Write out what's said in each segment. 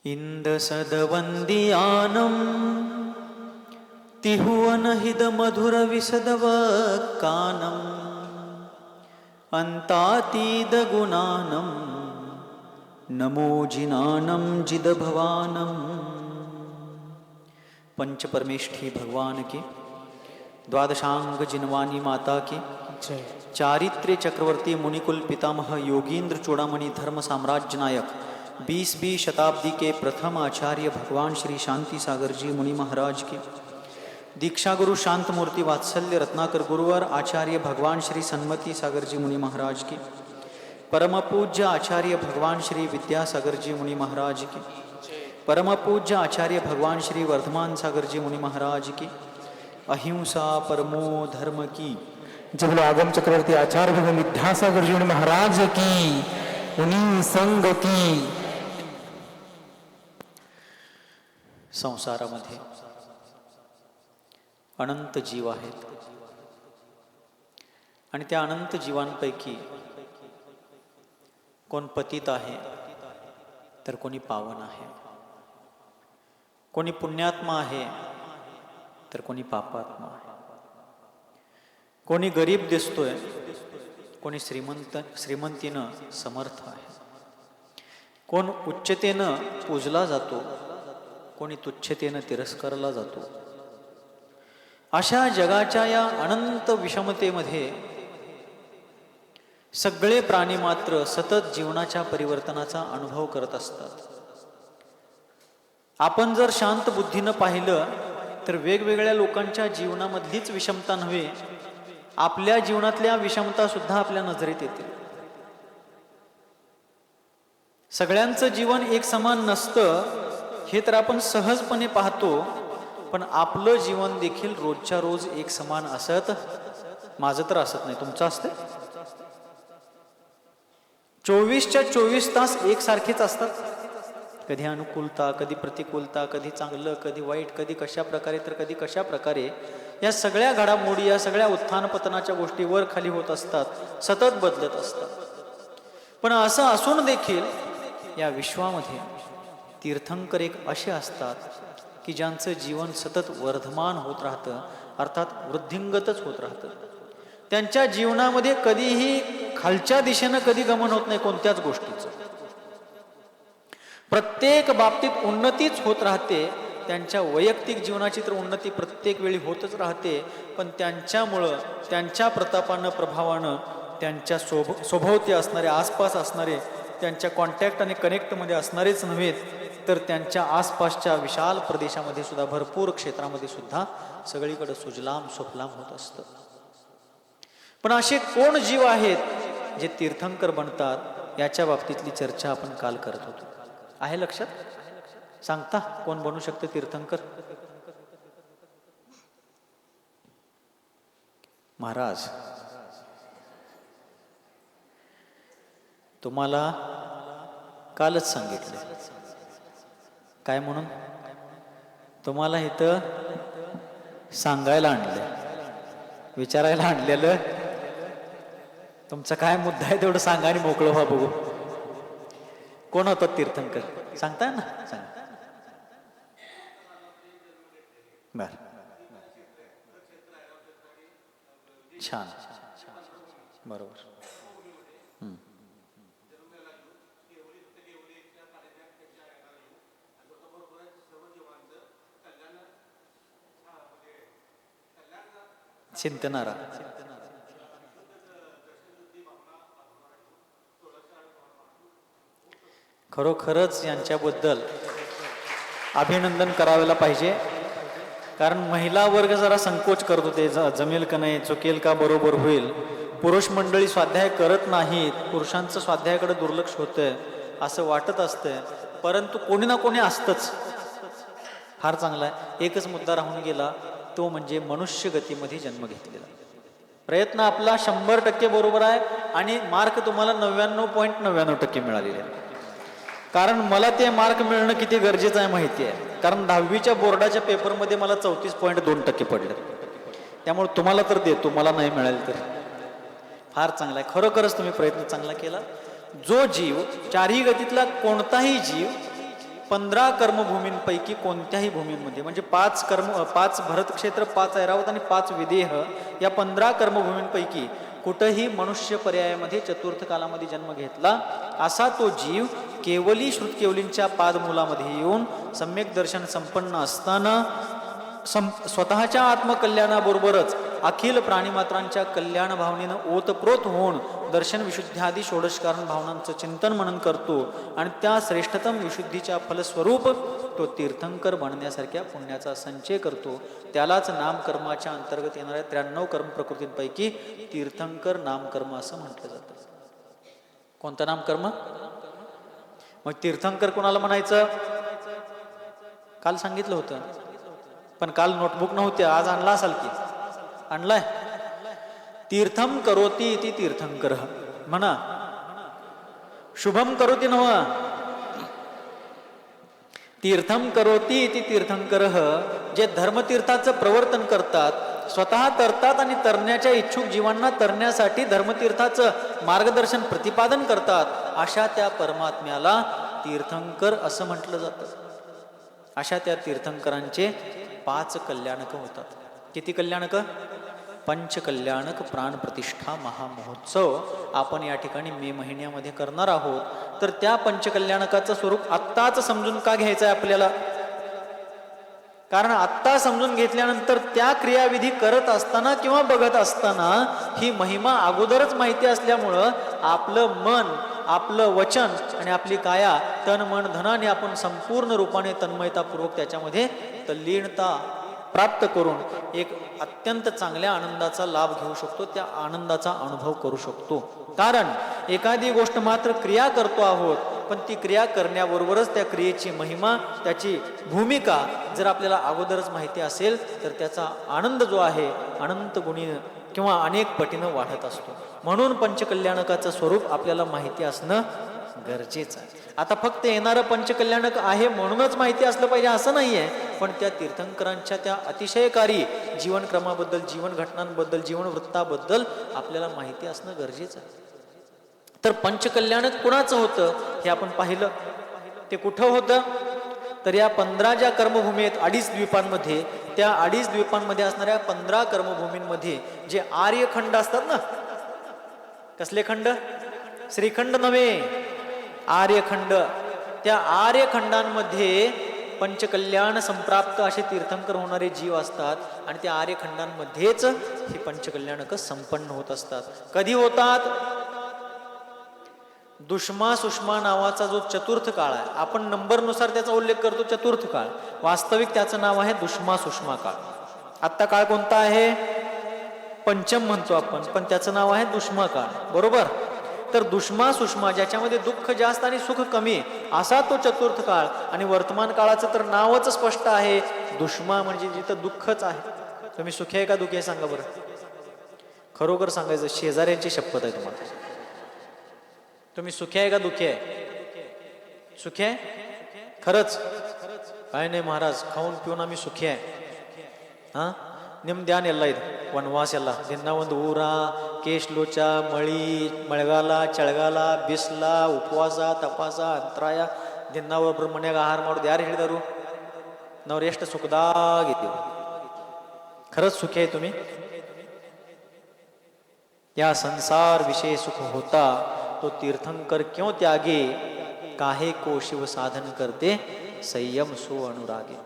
इंदसदवंदियानम् तिहुवनहिदमधुरविशदवक्कानम् अन्तातीदगुणानं नमो जिनानं जिदभवानं। पंच परमेष्ठी भगवान की, द्वादशांग जिनवानी माता की जय। चारित्र्य चक्रवर्ती मुनिकुल पितामह योगींद्र चूड़ामणि धर्म साम्राज्य नायक 20वीं शताब्दी के प्रथम आचार्य भगवान श्री शांति सागर जी मुनि महाराज की, दीक्षा गुरु शांत मूर्ति वात्सल्य रत्नाकर गुरुवर आचार्य भगवान श्री सन्मति सागर जी मुनि महाराज की, परम पूज्य आचार्य भगवान श्री विद्यासागर जी मुनि महाराज की, परम पूज्य आचार्य भगवान श्री वर्धमान सागर जी मुनि महाराज की, अहिंसा परमो धर्म की जब आगम चक्रवर्ती आचार्य भगवान विद्यासागर जी मुनि महाराज की, मुनि संघ की। संसारामध्ये अनंत जीव आहेत आणि त्या अनंत जीवांपैकी कोण पतित आहे तर कोणी पावन आहे, कोणी पुण्यात्मा आहे तर कोणी पापात्मा आहे, कोणी गरीब दिसतोय, कोणी श्रीमंतीनं समर्थ आहे, कोण उच्चतेनं पूजला जातो, कोणी तुच्छतेनं तिरस्कारला जातो। अशा जगाच्या या अनंत विषमतेमध्ये सगळे प्राणी मात्र सतत जीवनाच्या परिवर्तनाचा अनुभव करत असतात। आपण जर शांत बुद्धीनं पाहिलं तर वेगवेगळ्या लोकांच्या जीवनामधलीच विषमता नव्हे, आपल्या जीवनातल्या विषमता सुद्धा आपल्या नजरेत येतील। सगळ्यांचं जीवन एक समान नसतं हे तर आपण सहजपणे पाहतो, पण आपलं जीवन देखील रोजच्या रोज एक समान असत, माझं तर असत नाही, तुमचं असतं? 24च्या 24 तास एकसारखेच असतात? कधी अनुकूलता, कधी प्रतिकूलता, कधी चांगलं, कधी वाईट, कधी कशा प्रकारे तर कधी कशा प्रकारे। या सगळ्या घडामोडी, या सगळ्या उत्थान पतनाच्या गोष्टी वर खाली होत असतात, सतत बदलत असतात। पण असं असून देखील या विश्वामध्ये तीर्थंकर एक असे असतात की ज्यांचं जीवन सतत वर्धमान होत राहतं, अर्थात वृद्धिंगतच होत राहतं। त्यांच्या जीवनामध्ये कधीही खालच्या दिशेनं कधी गमन होत नाही कोणत्याच गोष्टीचं, प्रत्येक बाबतीत उन्नतीच होत राहते। त्यांच्या वैयक्तिक जीवनाची तर उन्नती प्रत्येक वेळी होतच राहते, पण त्यांच्यामुळं, त्यांच्या प्रतापानं, प्रभावानं, त्यांच्या स्वभोवती असणारे, आसपास असणारे, त्यांच्या कॉन्टॅक्ट आणि कनेक्टमध्ये असणारेच नव्हेत तर त्यांच्या आसपासच्या विशाल प्रदेशामध्ये सुद्धा, भरपूर क्षेत्रामध्ये सुद्धा सगळीकडे सुजलाम सुफलाम होत असतं। पण असे कोण जीव आहेत जे तीर्थंकर बनतात, याच्या बाबतीतली चर्चा आपण काल करत होतो। आहे लक्षात? सांगता कोण बनू शकते तीर्थंकर? महाराज, तुम्हाला कालच सांगितले काय म्हणून? तुम्हाला इथं सांगायला आणलं, विचारायला आणलेलं, तुमचा काय मुद्दा आहे तेवढं सांगा आणि मोकळं व्हा, बघू कोण होतं तीर्थंकर, सांगताय ना? सांग बर, छान, बरोबर। चिंतनारा, खरोखरच यांच्याबद्दल अभिनंदन करायला पाहिजे, कारण महिला वर्ग जरा संकोच करत होते, जमेल का नाही, चुकेल का, बरोबर होईल। पुरुष मंडळी स्वाध्याय करत नाहीत, पुरुषांचं स्वाध्यायाकडे दुर्लक्ष होतंय असं वाटत असतंय, परंतु कोणी ना कोणी असतंच। फार चांगला आहे। एकच मुद्दा राहून गेला, तो म्हणजे मनुष्य गतीमध्ये जन्म घेतलेला। प्रयत्न आपला 100% बरोबर आहे आणि मार्क तुम्हाला 99.99% मिळालेले आहे। कारण मला ते मार्क मिळणं किती गरजेचं आहे माहिती आहे, कारण 10वीच्या बोर्डाच्या पेपरमध्ये मला 34.2% पडले, त्यामुळे तुम्हाला तर देतो, मला नाही मिळालं तर। फार चांगला आहे, खरोखरच तुम्ही प्रयत्न चांगला केला। जो जीव, चारही गतीतला कोणताही जीव 15 कर्मभूमींपैकी कोणत्याही भूमींमध्ये, म्हणजे 5 भरतक्षेत्र, 5 ऐरावत आणि 5 विदेह, या 15 कर्मभूमींपैकी कुठंही मनुष्य पर्यायामध्ये चतुर्थ कालामध्ये जन्म घेतला असा तो जीव केवली श्रुतकेवलींच्या पादमूलामध्ये येऊन सम्यक दर्शन संपन्न असताना स्वतःच्या आत्मकल्याणाबरोबरच अखिल प्राणीमात्रांच्या कल्याण भावनेनं ओतप्रोत होऊन दर्शन विशुद्ध्यादी षोडशकारण भावनांचं चिंतन मनन करतो आणि त्या श्रेष्ठतम विशुद्धीच्या फलस्वरूप तो तीर्थंकर बनण्यासारख्या पुण्याचा संचय करतो. त्यालाच नामकर्माच्या अंतर्गत येणाऱ्या 93 कर्म प्रकृतींपैकी तीर्थंकर नामकर्म असं म्हटलं जातं. कोणतं नामकर्म? मग तीर्थंकर कोणाला म्हणायचं? काल सांगितलं होतं, पण काल नोटबुक नव्हते, आज आणला असाल की? आणलाय. तीर्थम करोती इति तीर्थंकर म्हणा. शुभम करोती नव, तीर्थम करोती इति तीर्थंकर. जे धर्मतीर्थाचं प्रवर्तन करतात, स्वतः तरतात आणि तरण्याच्या इच्छुक जीवांना तरण्यासाठी धर्मतीर्थाचं मार्गदर्शन प्रतिपादन करतात, अशा त्या परमात्म्याला तीर्थंकर असं म्हटलं जातं. अशा त्या तीर्थंकरांचे 5 कल्याणक होतात. किती कल्याणक? पंचकल्याणक प्राणप्रतिष्ठा महामहोत्सव आपण या ठिकाणी मे महिन्यामध्ये करणार आहोत. तर त्या पंचकल्याणकाचं स्वरूप आत्ताच समजून का घ्यायचं आहे आपल्याला? कारण आत्ता समजून घेतल्यानंतर त्या क्रियाविधी करत असताना किंवा बघत असताना ही महिमा अगोदरच माहिती असल्यामुळं आपलं मन, आपलं वचन आणि आपली काया, तन मन धनाने आपण संपूर्ण रूपाने तन्मयतापूर्वक त्याच्यामध्ये तल्लीनता प्राप्त करून एक अत्यंत चांगल्या आनंदाचा लाभ घेऊ शकतो, त्या आनंदाचा अनुभव करू शकतो. कारण एखादी गोष्ट मात्र क्रिया करतो आहोत, पण ती क्रिया करण्याबरोबरच त्या क्रियेची महिमा, त्याची भूमिका जर आपल्याला अगोदरच माहिती असेल तर त्याचा आनंद जो आहे अनंत गुणी किंवा अनेक पटीनं वाढत असतो. म्हणून पंचकल्याणकाचं स्वरूप आपल्याला माहिती असणं गरजेचं आहे. आता फक्त येणारं पंचकल्याणक आहे म्हणूनच माहिती असलं पाहिजे असं नाही आहे, पण त्या तीर्थंकरांच्या त्या अतिशयकारी जीवनक्रमाबद्दल, जीवन घटनांबद्दल, जीवन वृत्ताबद्दल आपल्याला माहिती असणं गरजेचं आहे. तर पंचकल्याणक कुणाचं होतं हे आपण पाहिलं. ते कुठं होतं? तर या 15 ज्या कर्मभूमी आहेत 2.5 द्वीपांमध्ये, त्या 2.5 द्वीपांमध्ये असणाऱ्या 15 कर्मभूमींमध्ये जे आर्यखंड असतात ना, कसले खंड? श्रीखंड नव्हे, आर्यखंड. त्या आर्यखंडांमध्ये पंचकल्याण संप्राप्त असे तीर्थंकर होणारे जीव असतात आणि त्या आर्यखंडांमध्येच ही पंचकल्याणक संपन्न होत असतात. कधी होतात? दुष्मा सुषमा नावाचा जो चतुर्थ काळ आहे, आपण नंबरनुसार त्याचा उल्लेख करतो चतुर्थ काळ, वास्तविक त्याचं नाव आहे दुष्मा सुषमा काळ. आत्ता काळ कोणता आहे? पंचम म्हणतो आपण, पण त्याचं नाव आहे दुष्मा काळ, बरोबर? तर दुष्मा सुषमा, ज्याच्यामध्ये दुःख जास्त आणि सुख कमी, असा तो चतुर्थ काळ. आणि वर्तमान काळाचं तर नावच स्पष्ट आहे, दुष्मा, म्हणजे जिथं दुःखच आहे. तुम्ही सुखी आहे का दुःखी आहे सांगा बरं? खरोखर सांगायचं, शेजाऱ्यांची शपथ आहे तुम्हाला. तुम्ही सुखी आहे का दुःखी आहे? सुखी आहे खरंच? काय नाही महाराज, खाऊन पिऊन आम्ही सुखी आहे. हा, निम ध्यान ಎಲ್ಲ ಇದು ವನವಾಸ ಎಲ್ಲ ದಿನ ಒಂದು ಊರ ಕೇಶ್ಲೋಚ ಮಳಿ ಮಳೆಗಾಲ ಚಳಿಗಾಲ ಬಿಸಿಲ ಉಪವಾಸ ತಪಾಸ ಅಂತರಾಯ ದಿನ ಒಬ್ಬರು ಮನ್ಯಾಗ ಆಹಾರ ಮಾಡೋದು ಯಾರು ಹೇಳಿದರು? ನಾವು ಎಷ್ಟು ಸುಖದಾಗಿದ್ದೀವಿ. खरंच सुखी आहे तुम्ही? या संसार विषय सुख होता तो तीर्थंकर क्यों त्यागे, काहे को शिव साधन करते संयम सो अनुरागे.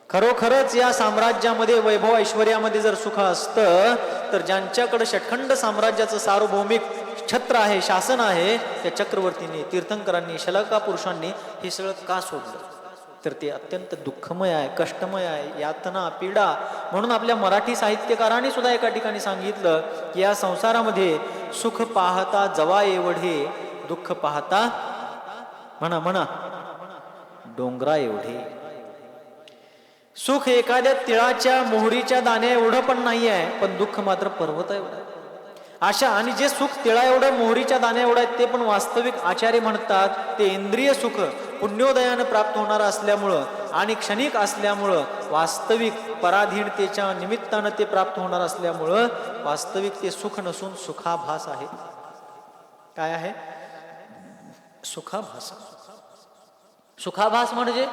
खरोखरच या साम्राज्यामध्ये, वैभव ऐश्वर्यामध्ये जर सुख असतं तर ज्यांच्याकडे षटखंड साम्राज्याचं सार्वभौमिक छत्र आहे, शासन आहे, त्या चक्रवर्तींनी, तीर्थंकरांनी, शलाका पुरुषांनी हे सगळं का सोडलं? तर ते अत्यंत दुःखमय आहे, कष्टमय आहे, यातना, पीडा. म्हणून आपल्या मराठी साहित्यकारांनी सुद्धा एका ठिकाणी सांगितलं की या संसारामध्ये सुख पाहता जवा एवढे, दुःख पाहता म्हणा म्हणा डोंगरा एवढे. सुख एखाद्या तिळाच्या मोहरीच्या दाण्या एवढं पण नाही आहे, पण दुःख मात्र पर्वत एवढं. अशा, आणि जे सुख तिळा एवढं, मोहरीच्या दाण्या एवढं आहेत, ते पण वास्तविक आचार्य म्हणतात ते इंद्रिय सुख पुण्योदयानं प्राप्त होणार असल्यामुळं आणि क्षणिक असल्यामुळं, वास्तविक पराधीनतेच्या निमित्तानं ते प्राप्त होणार असल्यामुळं वास्तविक ते सुख नसून सुखाभास आहे. काय आहे? सुखाभास. सुखाभास म्हणजे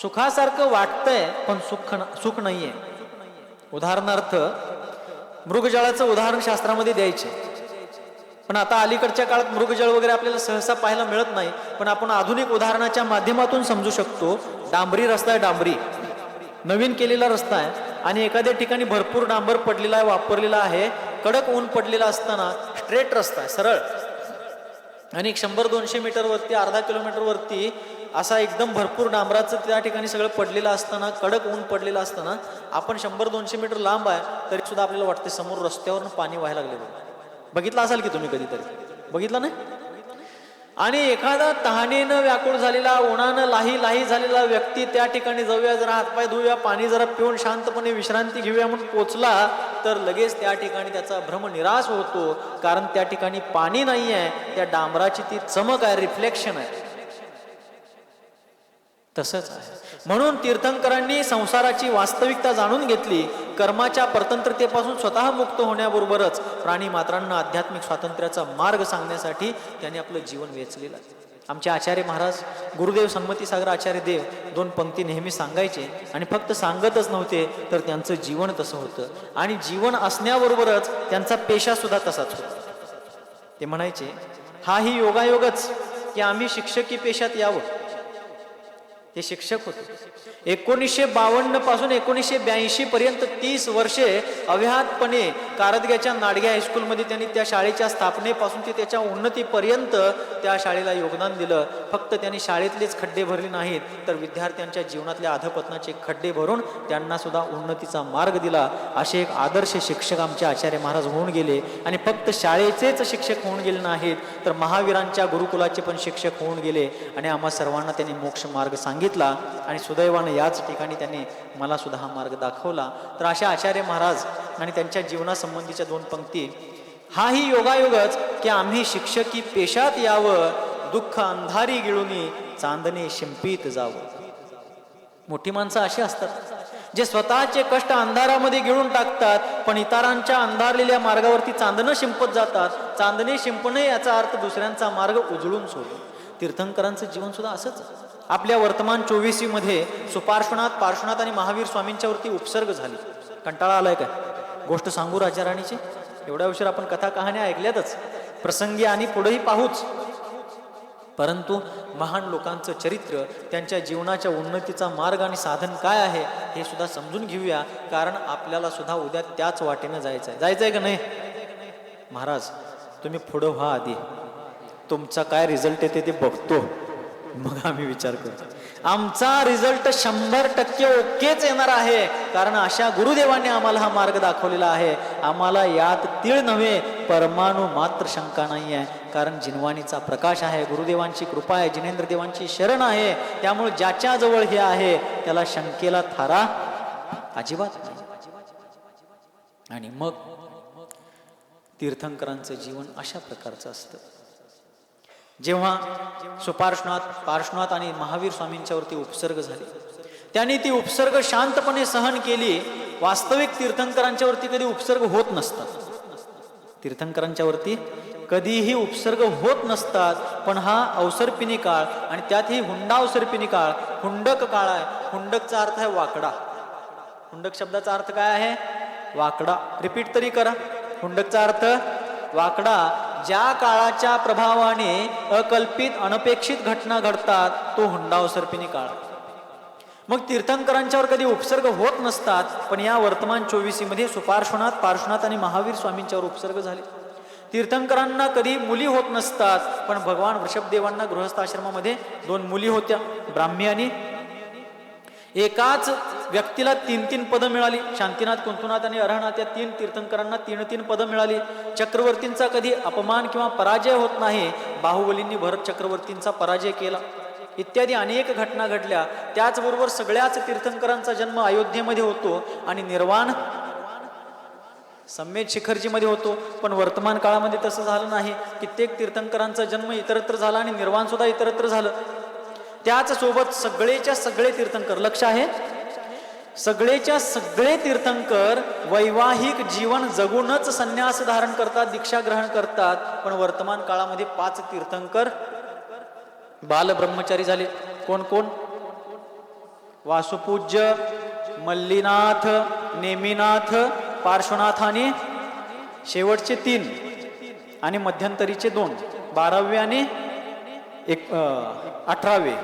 सुखासारखं वाटतंय पण सुख नाहीये. उदाहरणार्थ मृगजळाचं उदाहरण शास्त्रामध्ये द्यायचे, पण आता अलीकडच्या काळात मृगजळ वगैरे आपल्याला सहसा पाहायला मिळत नाही. पण आपण आधुनिक उदाहरणाच्या माध्यमातून समजू शकतो. डांबरी रस्ता आहे, डांबरी नवीन केलेला रस्ता आहे, आणि एखाद्या ठिकाणी भरपूर डांबर पडलेला आहे, वापरलेला आहे, कडक ऊन पडलेला असताना स्ट्रेट रस्ता आहे, सरळ, आणि 100-200 मीटर वरती, अर्धा किलोमीटर वरती असा एकदम भरपूर डांबराचं त्या ठिकाणी सगळं पडलेलं असताना, कडक ऊन पडलेलं असताना, आपण 100-200 मीटर लांब आहे तरी सुद्धा आपल्याला वाटते समोर रस्त्यावरून पाणी व्हायला लागले. बघितलं असाल की तुम्ही कधीतरी, बघितलं नाही? आणि एखादा तहानेनं व्याकुळ झालेला, उन्हानं लाही झालेला व्यक्ती त्या ठिकाणी जाऊया, जरा हातपाय धुऊया, पाणी जरा पिऊन शांतपणे विश्रांती घेऊया म्हणून पोचला तर लगेच त्या ठिकाणी त्याचा भ्रम निराश होतो, कारण त्या ठिकाणी पाणी नाही आहे, त्या डांबराची ती चमक आहे, रिफ्लेक्शन आहे. तसंच आहे. म्हणून तीर्थंकरांनी संसाराची वास्तविकता जाणून घेतली. कर्माच्या परतंत्रतेपासून स्वतः मुक्त होण्याबरोबरच प्राणी मात्रांना आध्यात्मिक स्वातंत्र्याचा मार्ग सांगण्यासाठी त्यांनी आपलं जीवन वेचलेलं आहे. आमचे आचार्य महाराज गुरुदेव सन्मती सागर आचार्य देव 2 पंक्ती नेहमी सांगायचे, आणि फक्त सांगतच नव्हते तर त्यांचं जीवन तसं होतं, आणि जीवन असण्याबरोबरच त्यांचा पेशा सुद्धा तसाच होता. ते म्हणायचे, हाही योगायोगच की आम्ही शिक्षकी पेशात यावं. ते शिक्षक होते. 1952 पासून 1982 पर्यंत 30 वर्षे अव्याहतपणे कारदग्याच्या नाडगे हायस्कूलमध्ये त्यांनी त्या शाळेच्या स्थापनेपासून ते त्याच्या उन्नतीपर्यंत त्या शाळेला योगदान दिलं. फक्त त्यांनी शाळेतलेच खड्डे भरले नाहीत, तर विद्यार्थ्यांच्या जीवनातल्या अधपतनाचे खड्डे भरून त्यांना सुद्धा उन्नतीचा मार्ग दिला. असे एक आदर्श शिक्षक आमचे आचार्य महाराज होऊन गेले. आणि फक्त शाळेचेच शिक्षक होऊन गेले नाहीत, तर महावीरांच्या गुरुकुलाचे पण शिक्षक होऊन गेले, आणि आम्हा सर्वांना त्यांनी मोक्ष मार्ग सांगितला. आणि सुदैवाने याच ठिकाणी त्यांनी मला सुद्धा हा मार्ग दाखवला. तर अशा आचार्य महाराज आणि त्यांच्या जीवनासंबंधीच्या 2 पंक्ती, हाही योगायोगच की आम्ही शिक्षकी पेशात यावं, दुःख अंधारी गिळूनी चांदणे शिंपीत जावं. मोठी माणसं अशी असतात जे स्वतःचे कष्ट अंधारामध्ये गिळून टाकतात, पण इतरांच्या अंधारलेल्या मार्गावरती चांदणं शिंपत जातात. चांदणे शिंपणे याचा अर्थ दुसऱ्यांचा मार्ग उजळून सोडणे. तीर्थंकरांचं जीवन सुद्धा असंच. आपल्या वर्तमान 24 मध्ये सुपार्श्वनाथ, पार्श्वनाथ आणि महावीर स्वामींच्या वरती उपसर्ग झाली. कंटाळा आलाय काय? गोष्ट सांगू राजा राणीची? एवढ्या उशीर आपण कथा कहाण्या ऐकल्यातच, प्रसंगी आणि पुढेही पाहूच, परंतु महान लोकांचं चरित्र, त्यांच्या जीवनाच्या उन्नतीचा मार्ग आणि साधन काय आहे हे सुद्धा समजून घेऊया, कारण आपल्याला सुद्धा उद्या त्याच वाटेनं जायचंय का नाही? महाराज तुम्ही पुढं व्हा, आधी तुमचा काय रिझल्ट येते ते बघतो, मग आम्ही विचार करतो. आमचा रिझल्ट 100% ओकेच येणार आहे, कारण अशा गुरुदेवांनी आम्हाला हा मार्ग दाखवलेला आहे. आम्हाला यात तीळ नव्हे, परमाणू मात्र शंका नाही आहे, कारण जिनवाणीचा प्रकाश आहे, गुरुदेवांची कृपा आहे, जिनेंद्र देवांची शरण आहे. त्यामुळे ज्याच्या जवळ हे आहे त्याला शंकेला थारा अजिबात नाही. आणि मग तीर्थंकरांचं जीवन अशा प्रकारचं असतं. जेव्हा सुपार्श्वनाथ, पार्श्वनाथ आणि महावीर स्वामींच्या वरती उपसर्ग झाले, त्यांनी ती उपसर्ग शांतपणे सहन केली. वास्तविक तीर्थंकरांच्या वरती कधी उपसर्ग होत नसतात. तीर्थंकरांच्या वरती कधीही उपसर्ग होत नसतात. पण हा अवसरपिनी काळ, आणि त्यातही हुंडावसरपिनी काळ, हुंडक काळ आहे. हुंडकचा अर्थ आहे वाकडा. हुंडक शब्दाचा अर्थ काय आहे? वाकडा. रिपीट तरी करा. हुंडकचा अर्थ वाकडा. ज्या काळाच्या प्रभावाने अकल्पित अनपेक्षित घटना घडतात तो हुंडावसरपिनी काळ. मग तीर्थंकरांच्यावर कधी उपसर्ग होत नसतात, पण या वर्तमान 24 मध्ये सुपार्श्वनाथ, पार्श्वनाथ आणि महावीर स्वामींच्यावर उपसर्ग झाले. तीर्थंकरांना कधी मुली होत नसतात, पण भगवान वृषभदेवांना गृहस्थ आश्रमामध्ये 2 मुली होत्या, ब्राह्मी आणि एकाच व्यक्तीला 3-3 पदं मिळाली. शांतीनाथ, कुंतुनाथ आणि अरहनाथ या 3 तीर्थंकरांना 3-3 पदं मिळाली. चक्रवर्तींचा कधी अपमान किंवा पराजय होत नाही. बाहुबलींनी भरत चक्रवर्तींचा पराजय केला, इत्यादी अनेक घटना घडल्या. त्याचबरोबर सगळ्याच तीर्थंकरांचा जन्म अयोध्येमध्ये होतो आणि निर्वाण सम्मेद शिखरजीमध्ये होतो. पण वर्तमान काळामध्ये तसं झालं नाही. कित्येक तीर्थंकरांचा जन्म इतरत्र झाला आणि निर्वाण सुद्धा इतरत्र झालं. त्याच सोबत सगळेच्या सगळे तीर्थंकर, लक्ष आहे, सगळेच्या सगळे तीर्थंकर वैवाहिक जीवन जगूनच संन्यास धारण करतात, दीक्षा ग्रहण करतात. पण वर्तमान काळामध्ये 5 तीर्थंकर बाल ब्रह्मचारी झाले. कोण कोण? वासुपूज्य, मल्लीनाथ, नेमिनाथ, पार्श्वनाथ आणि शेवटचे 3 आणि मध्यंतरीचे 2, 12वे आणि 18वे,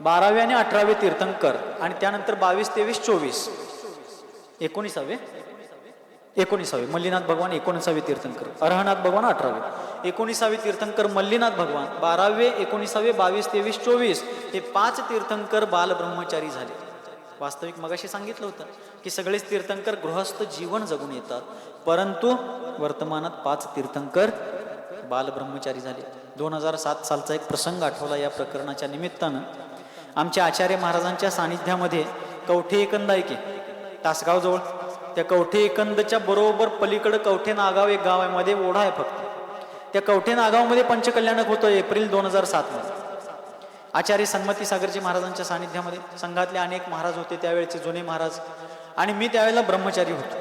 12वे आणि 18वे तीर्थंकर आणि त्यानंतर 22, 23, 24, 19वे मल्लीनाथ भगवान 19वे तीर्थंकर, अर्हनाथ भगवान 18वे. 19वे तीर्थंकर मल्लीनाथ भगवान, 12वे, 19वे, 22, 23, 24 हे 5 तीर्थंकर बाल ब्रह्मचारी झाले. वास्तविक मगाशी सांगितलं होतं की सगळेच तीर्थंकर गृहस्थ जीवन जगून येतात, परंतु वर्तमानात 5 तीर्थंकर बाल ब्रह्मचारी झाले. 2007 सालचा एक प्रसंग आठवला या प्रकरणाच्या निमित्तानं. आमच्या आचार्य महाराजांच्या सानिध्यामध्ये कवठे एकंद आहे की तासगाव जवळ, त्या कवठे एकंदच्या बरोबर पलीकडं कवठे नागाव एक गाव आहे, मध्ये ओढा आहे फक्त. त्या कवठे नागावमध्ये पंचकल्याणक होतं एप्रिल 2007 मध्ये. आचार्य सन्मती सागरजी महाराजांच्या सानिध्यामध्ये संघातले अनेक महाराज होते, त्यावेळेचे जुने महाराज, आणि मी त्यावेळेला ब्रह्मचारी होतो.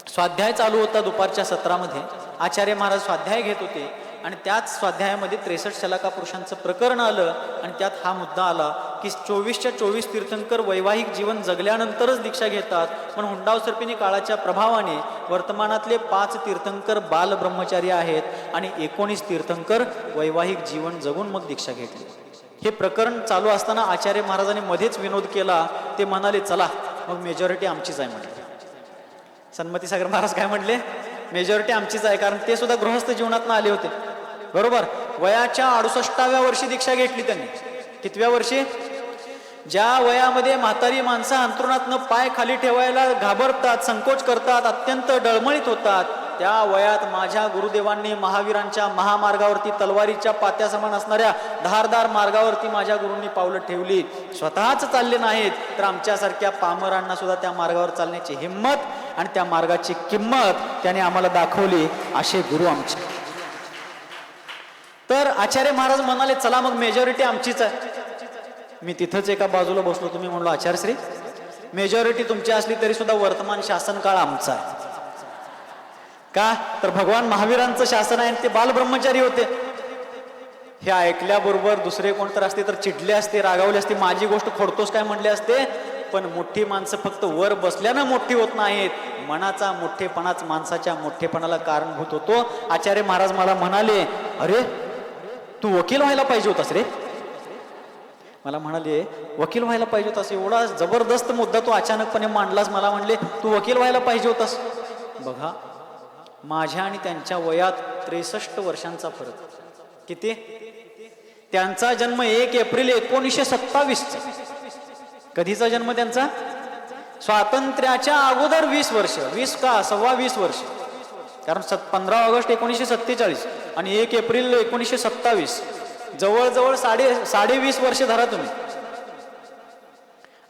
स्वाध्याय चालू होता दुपारच्या सत्रामध्ये. आचार्य महाराज स्वाध्याय घेत होते आणि त्याच स्वाध्यायामध्ये 63 शलाका पुरुषांचं प्रकरण आलं आणि त्यात हा मुद्दा आला की 24च्या 24 तीर्थंकर वैवाहिक जीवन जगल्यानंतरच दीक्षा घेतात, पण हुंडाव सर्पिणी काळाच्या प्रभावाने वर्तमानातले 5 तीर्थंकर बाल ब्रह्मचारी आहेत आणि 19 तीर्थंकर वैवाहिक जीवन जगून मग दीक्षा घेतली. हे प्रकरण चालू असताना आचार्य महाराजांनी मध्येच विनोद केला. ते म्हणाले, चला मग मेजॉरिटी आमचीच आहे म्हटले. सन्मती सागर महाराज काय म्हणले? मेजॉरिटी आमचीच आहे, कारण ते सुद्धा गृहस्थ जीवनातनं आले होते. बरोबर. वयाच्या 68व्या वर्षी दीक्षा घेतली त्यांनी. कितव्या वर्षी? ज्या वयामध्ये म्हातारी माणसं अंथरुणातनं पाय खाली ठेवायला घाबरतात, संकोच करतात, अत्यंत डळमळीत होतात, त्या वयात माझ्या गुरुदेवांनी महावीरांच्या महामार्गावरती तलवारीच्या पात्यासमान असणाऱ्या धारदार मार्गावरती माझ्या गुरूंनी पावलं ठेवली. स्वतःच चालले नाहीत तर आमच्यासारख्या पामरांना सुद्धा त्या मार्गावर चालण्याची हिंमत आणि त्या मार्गाची किंमत त्याने आम्हाला दाखवली. असे गुरु आमचे. तर आचार्य महाराज म्हणाले, चला मग मेजॉरिटी आमचीच आहे. मी तिथंच एका बाजूला बसलो. तुम्ही म्हणलो, आचार्यश्री मेजॉरिटी तुमची असली तरी सुद्धा वर्तमान शासन काळ आमचा आहे. का? तर भगवान महावीरांचं शासन आहे आणि ते बाल ब्रह्मचारी होते. हे ऐकल्याबरोबर दुसरे कोणतर असते तर चिडले असते, रागावले असते, माझी गोष्ट खोडतोस काय म्हणले असते. पण मोठी माणसं फक्त वर बसल्यानं मोठी होत नाहीत, मनाचा मोठेपणाच माणसाच्या मोठेपणाला कारणभूत होतो. आचार्य महाराज मला म्हणाले, अरे तू वकील व्हायला पाहिजे होतास रे. मला म्हणाले, वकील व्हायला पाहिजे होतास? एवढा जबरदस्त मुद्दा तू अचानकपणे मांडलास. मला म्हणले, तू वकील व्हायला पाहिजे होतास. बघा, माझ्या आणि त्यांच्या वयात 63 वर्षांचा फरक. किती? त्यांचा जन्म 1 एप्रिल 1927. कधीचा जन्म त्यांचा? स्वातंत्र्याच्या अगोदर 20 वर्ष. 20 का 26 वर्ष, कारण 15 ऑगस्ट 1947 आणि 1 एप्रिल 1927, जवळजवळ 20.5 वर्ष धरा तुम्ही.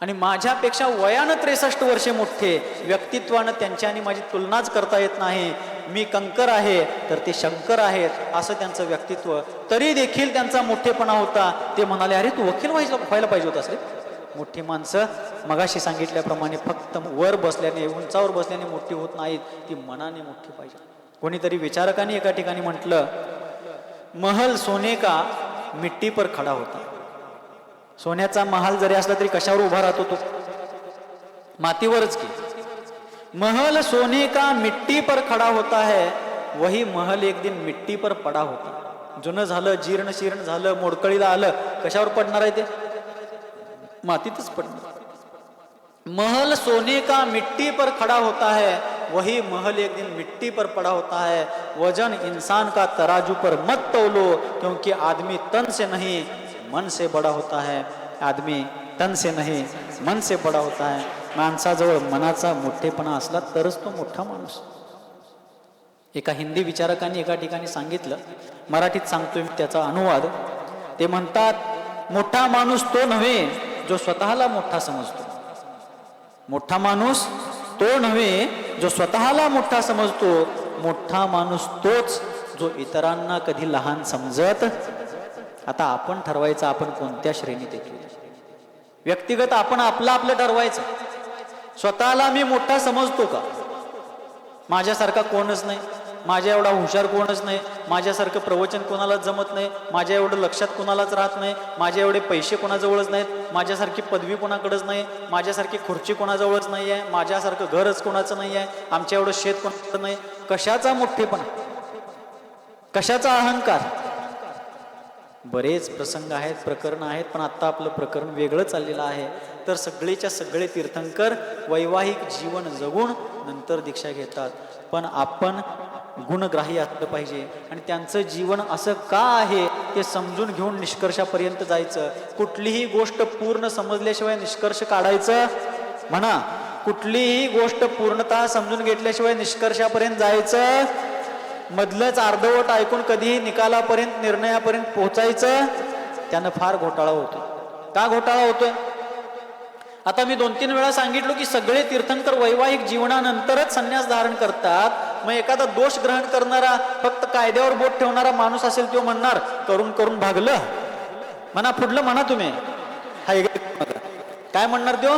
आणि माझ्यापेक्षा वयानं 63 वर्षे मोठे. व्यक्तित्वानं त्यांच्या आणि माझी तुलनाच करता येत नाही. मी कंकर आहे तर ते शंकर आहेत, असं त्यांचं व्यक्तित्व. तरी देखील त्यांचा मोठेपणा होता. ते म्हणाले, अरे तू वकील व्हायला पाहिजे होतास रे. मोठी माणसं मगाशी सांगितल्याप्रमाणे फक्त वर बसल्याने, उंचावर बसल्याने मोठी होत नाहीत, ती मनाने मोठी पाहिजे. कोणीतरी विचारकांनी एका ठिकाणी म्हटलं, महल सोने का मिट्टी पर खडा होता. सोन्याचा महाल जरी असला तरी कशावर उभा राहतो तो? मातीवरच की. महल सोने का मिट्टी पर खडा होता है, वही महल एक दिन मिट्टी पर पडा होता. जुनं झालं, जीर्ण शीर्ण झालं, मोडकळीला आलं, कशावर पडणार आहे ते? मातीतच पडणार. महल सोने का मिट्टी पर खड़ा होता है, वही महल एक दिन मिट्टी पर पड़ा होता है. वजन इंसान का तराजू पर मत तौलो, क्योंकि आदमी तन से नहीं मन से बड़ा होता है. आदमी तन से नहीं मन से बड़ा होता है. माणसाजवळ मनाचा मोठेपणा असला तरच तो मोठा माणूस. एका हिंदी विचारकांनी एका ठिकाणी सांगितलं, मराठीत सांगतोय त्याचा अनुवाद. ते म्हणतात, मोठा माणूस तो नव्हे जो स्वतःला मोठा समजतो. मोठा माणूस तो नव्हे जो स्वतःला मोठा समजतो. मोठा माणूस तोच जो इतरांना कधी लहान समजत. आता आपण ठरवायचं आपण कोणत्या श्रेणीत येतो. व्यक्तिगत आपण आपलं ठरवायचं. स्वतःला मी मोठा समजतो का? माझ्यासारखा कोणच नाही. माझ्या एवढा हुशार कोणच नाही, माझ्यासारखं प्रवचन कोणालाच जमत नाही, माझ्या एवढं लक्षात कोणालाच राहत नाही, माझे एवढे पैसे कोणाजवळच नाहीत, माझ्यासारखी पदवी कोणाकडेच नाही, माझ्यासारखी खुर्ची कोणाजवळच नाही आहे, माझ्यासारखं घरच कोणाचं नाही आहे, आमच्या एवढं शेत कोणाचं नाही. कशाचा मोठेपणा, कशाचा अहंकार. बरेच प्रसंग आहेत, प्रकरण आहेत, पण आता आपलं प्रकरण वेगळं चाललेलं आहे. तर सगळेच्या सगळे तीर्थंकर वैवाहिक जीवन जगून नंतर दीक्षा घेतात. पण आपण गुणग्राही असलं पाहिजे आणि त्यांचं जीवन असं का आहे ते समजून घेऊन निष्कर्षापर्यंत जायचं. कुठलीही गोष्ट पूर्ण समजल्याशिवाय निष्कर्ष काढायचं म्हणा, कुठलीही गोष्ट पूर्णतः समजून घेतल्याशिवाय निष्कर्षापर्यंत जायचं, मधलंच अर्धवट ऐकून कधीही निकालापर्यंत निर्णयापर्यंत पोहोचायचं, त्यानं फार घोटाळा होतो. का घोटाळा होतोय? आता मी 2-3 वेळा सांगितलो की सगळे तीर्थंकर वैवाहिक जीवनानंतरच संन्यास धारण करतात. मग एखादा दोष ग्रहण करणारा, फक्त कायद्यावर बोट ठेवणारा माणूस असेल तो म्हणणार करून करून भागलं. म्हणा पुढलं म्हणा तुम्ही, काय म्हणणार तो?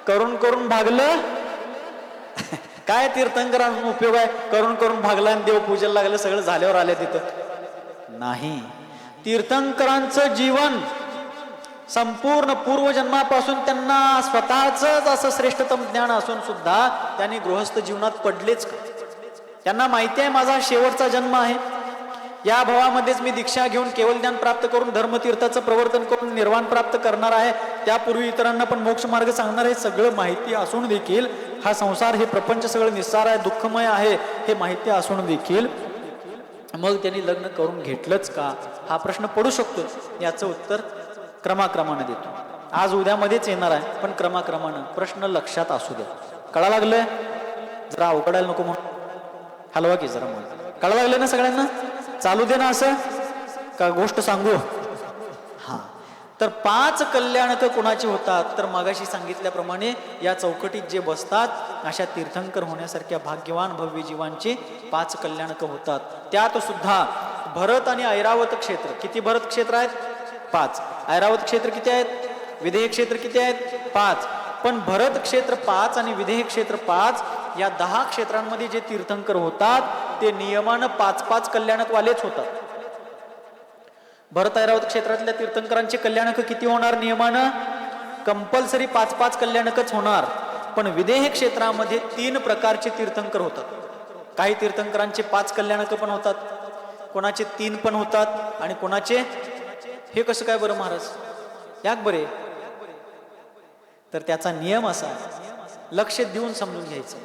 करून करून भागलं. काय तीर्थंकरांचा उपयोग आहे? करून करून भागला आणि देव पूजेला लागलं, सगळं झाल्यावर आले तिथं नाही. तीर्थंकरांचं जीवन संपूर्ण पूर्वजन्मापासून त्यांना स्वतःच असं श्रेष्ठतम ज्ञान असून सुद्धा त्यांनी गृहस्थ जीवनात पडलेच का? त्यांना माहिती आहे माझा शेवटचा जन्म आहे, या भावामध्येच मी दीक्षा घेऊन केवळ ज्ञान प्राप्त करून धर्मतीर्थाचं प्रवर्तन करून निर्वाण प्राप्त करणार आहे, त्यापूर्वी इतरांना पण मोक्ष मार्ग सांगणार आहे. सगळं माहिती असून देखील हा संसार, हे प्रपंच सगळं निस्सार आहे, दुःखमय आहे, हे माहिती असून देखील मग त्यांनी लग्न करून घेतलंच का, हा प्रश्न पडू शकतो. याचं उत्तर क्रमाक्रमानं देतो. आज उद्यामध्येच येणार आहे, पण क्रमाक्रमानं प्रश्न लक्षात असू द्या. कळा लागलंय? जरा अवघडायला नको म्हणून हलवा की जरा म्हणून. कळा लागलं ना सगळ्यांना? चालू दे ना असं का गोष्ट सांगू? हा, तर 5 कल्याणक कोणाची होतात? तर मागाशी सांगितल्याप्रमाणे या चौकटीत जे बसतात अशा तीर्थंकर होण्यासारख्या भाग्यवान भव्य जीवांचे 5 कल्याणक होतात. त्यात सुद्धा भरत आणि ऐरावत क्षेत्र. किती भरत क्षेत्र आहेत? 5. ऐरावत क्षेत्र किती आहेत? विधेय क्षेत्र किती आहेत? 5. पण भरत क्षेत्र 5 आणि विधेय क्षेत्र 5 या 10 क्षेत्रांमध्ये जे तीर्थंकर होतात ते नियमानं 5-5 कल्याणक वालेच होतात. भरत ऐरावत क्षेत्रातल्या तीर्थंकरांचे कल्याणक किती होणार? नियमानं कंपल्सरी 5-5 कल्याणकच होणार. पण विधेय क्षेत्रामध्ये 3 प्रकारचे तीर्थंकर होतात. काही तीर्थंकरांचे 5 कल्याणक पण होतात, कोणाचे 3 पण होतात आणि कोणाचे, हे कसं काय बरं महाराज? याक बरे? तर त्याचा नियम असा, लक्ष देऊन समजून घ्यायचं.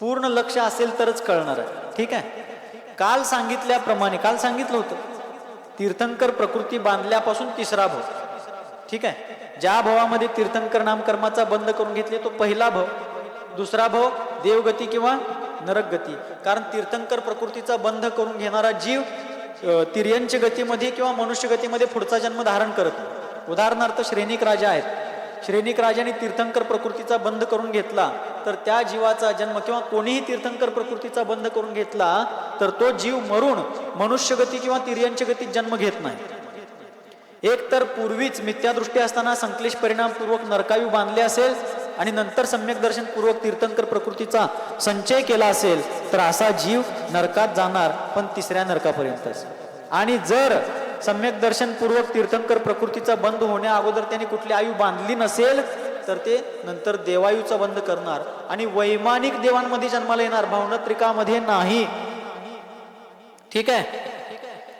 पूर्ण लक्ष असेल तरच कळणार आहे. ठीक आहे? काल सांगितल्याप्रमाणे, काल सांगितलं होतं तीर्थंकर प्रकृती बांधल्यापासून 3रा भाव. ठीक आहे? ज्या भावामध्ये तीर्थंकर नामकर्माचा बंद करून घेतले तो पहिला भाव. 2रा भाव देवगती किंवा नरकगती. कारण तीर्थंकर प्रकृतीचा बंध करून घेणारा जीव तिर्यंच गतीमध्ये किंवा मनुष्य गतीमध्ये पुढचा जन्म धारण करत नाही. उदाहरणार्थ श्रेणिक राजा आहेत. श्रेणिक राजाने तीर्थंकर प्रकृतीचा बंध करून घेतला तर त्या जीवाचा जन्म, किंवा कोणीही तीर्थंकर प्रकृतीचा बंध करून घेतला तर तो जीव मरून मनुष्य गती किंवा तिर्यंच गतीत जन्म घेत नाही. एक तर पूर्वीच मिथ्यादृष्टी असताना संक्लेश परिणामपूर्वक नरकायू बांधले असेल आणि नंतर सम्यक दर्शनपूर्वक तीर्थंकर प्रकृतीचा संचय केला असेल तर असा जीव नरकात जाणार, पण 3ऱ्या नरकापर्यंतच. आणि जर सम्यक दर्शनपूर्वक तीर्थंकर प्रकृतीचा बंध होण्या अगोदर त्यांनी कुठली आयु बांधली नसेल तर ते नंतर देवायूचा बंध करणार आणि वैमानिक देवांमध्ये जन्माला येणार, भावनत्रिकामध्ये नाही. ठीक आहे?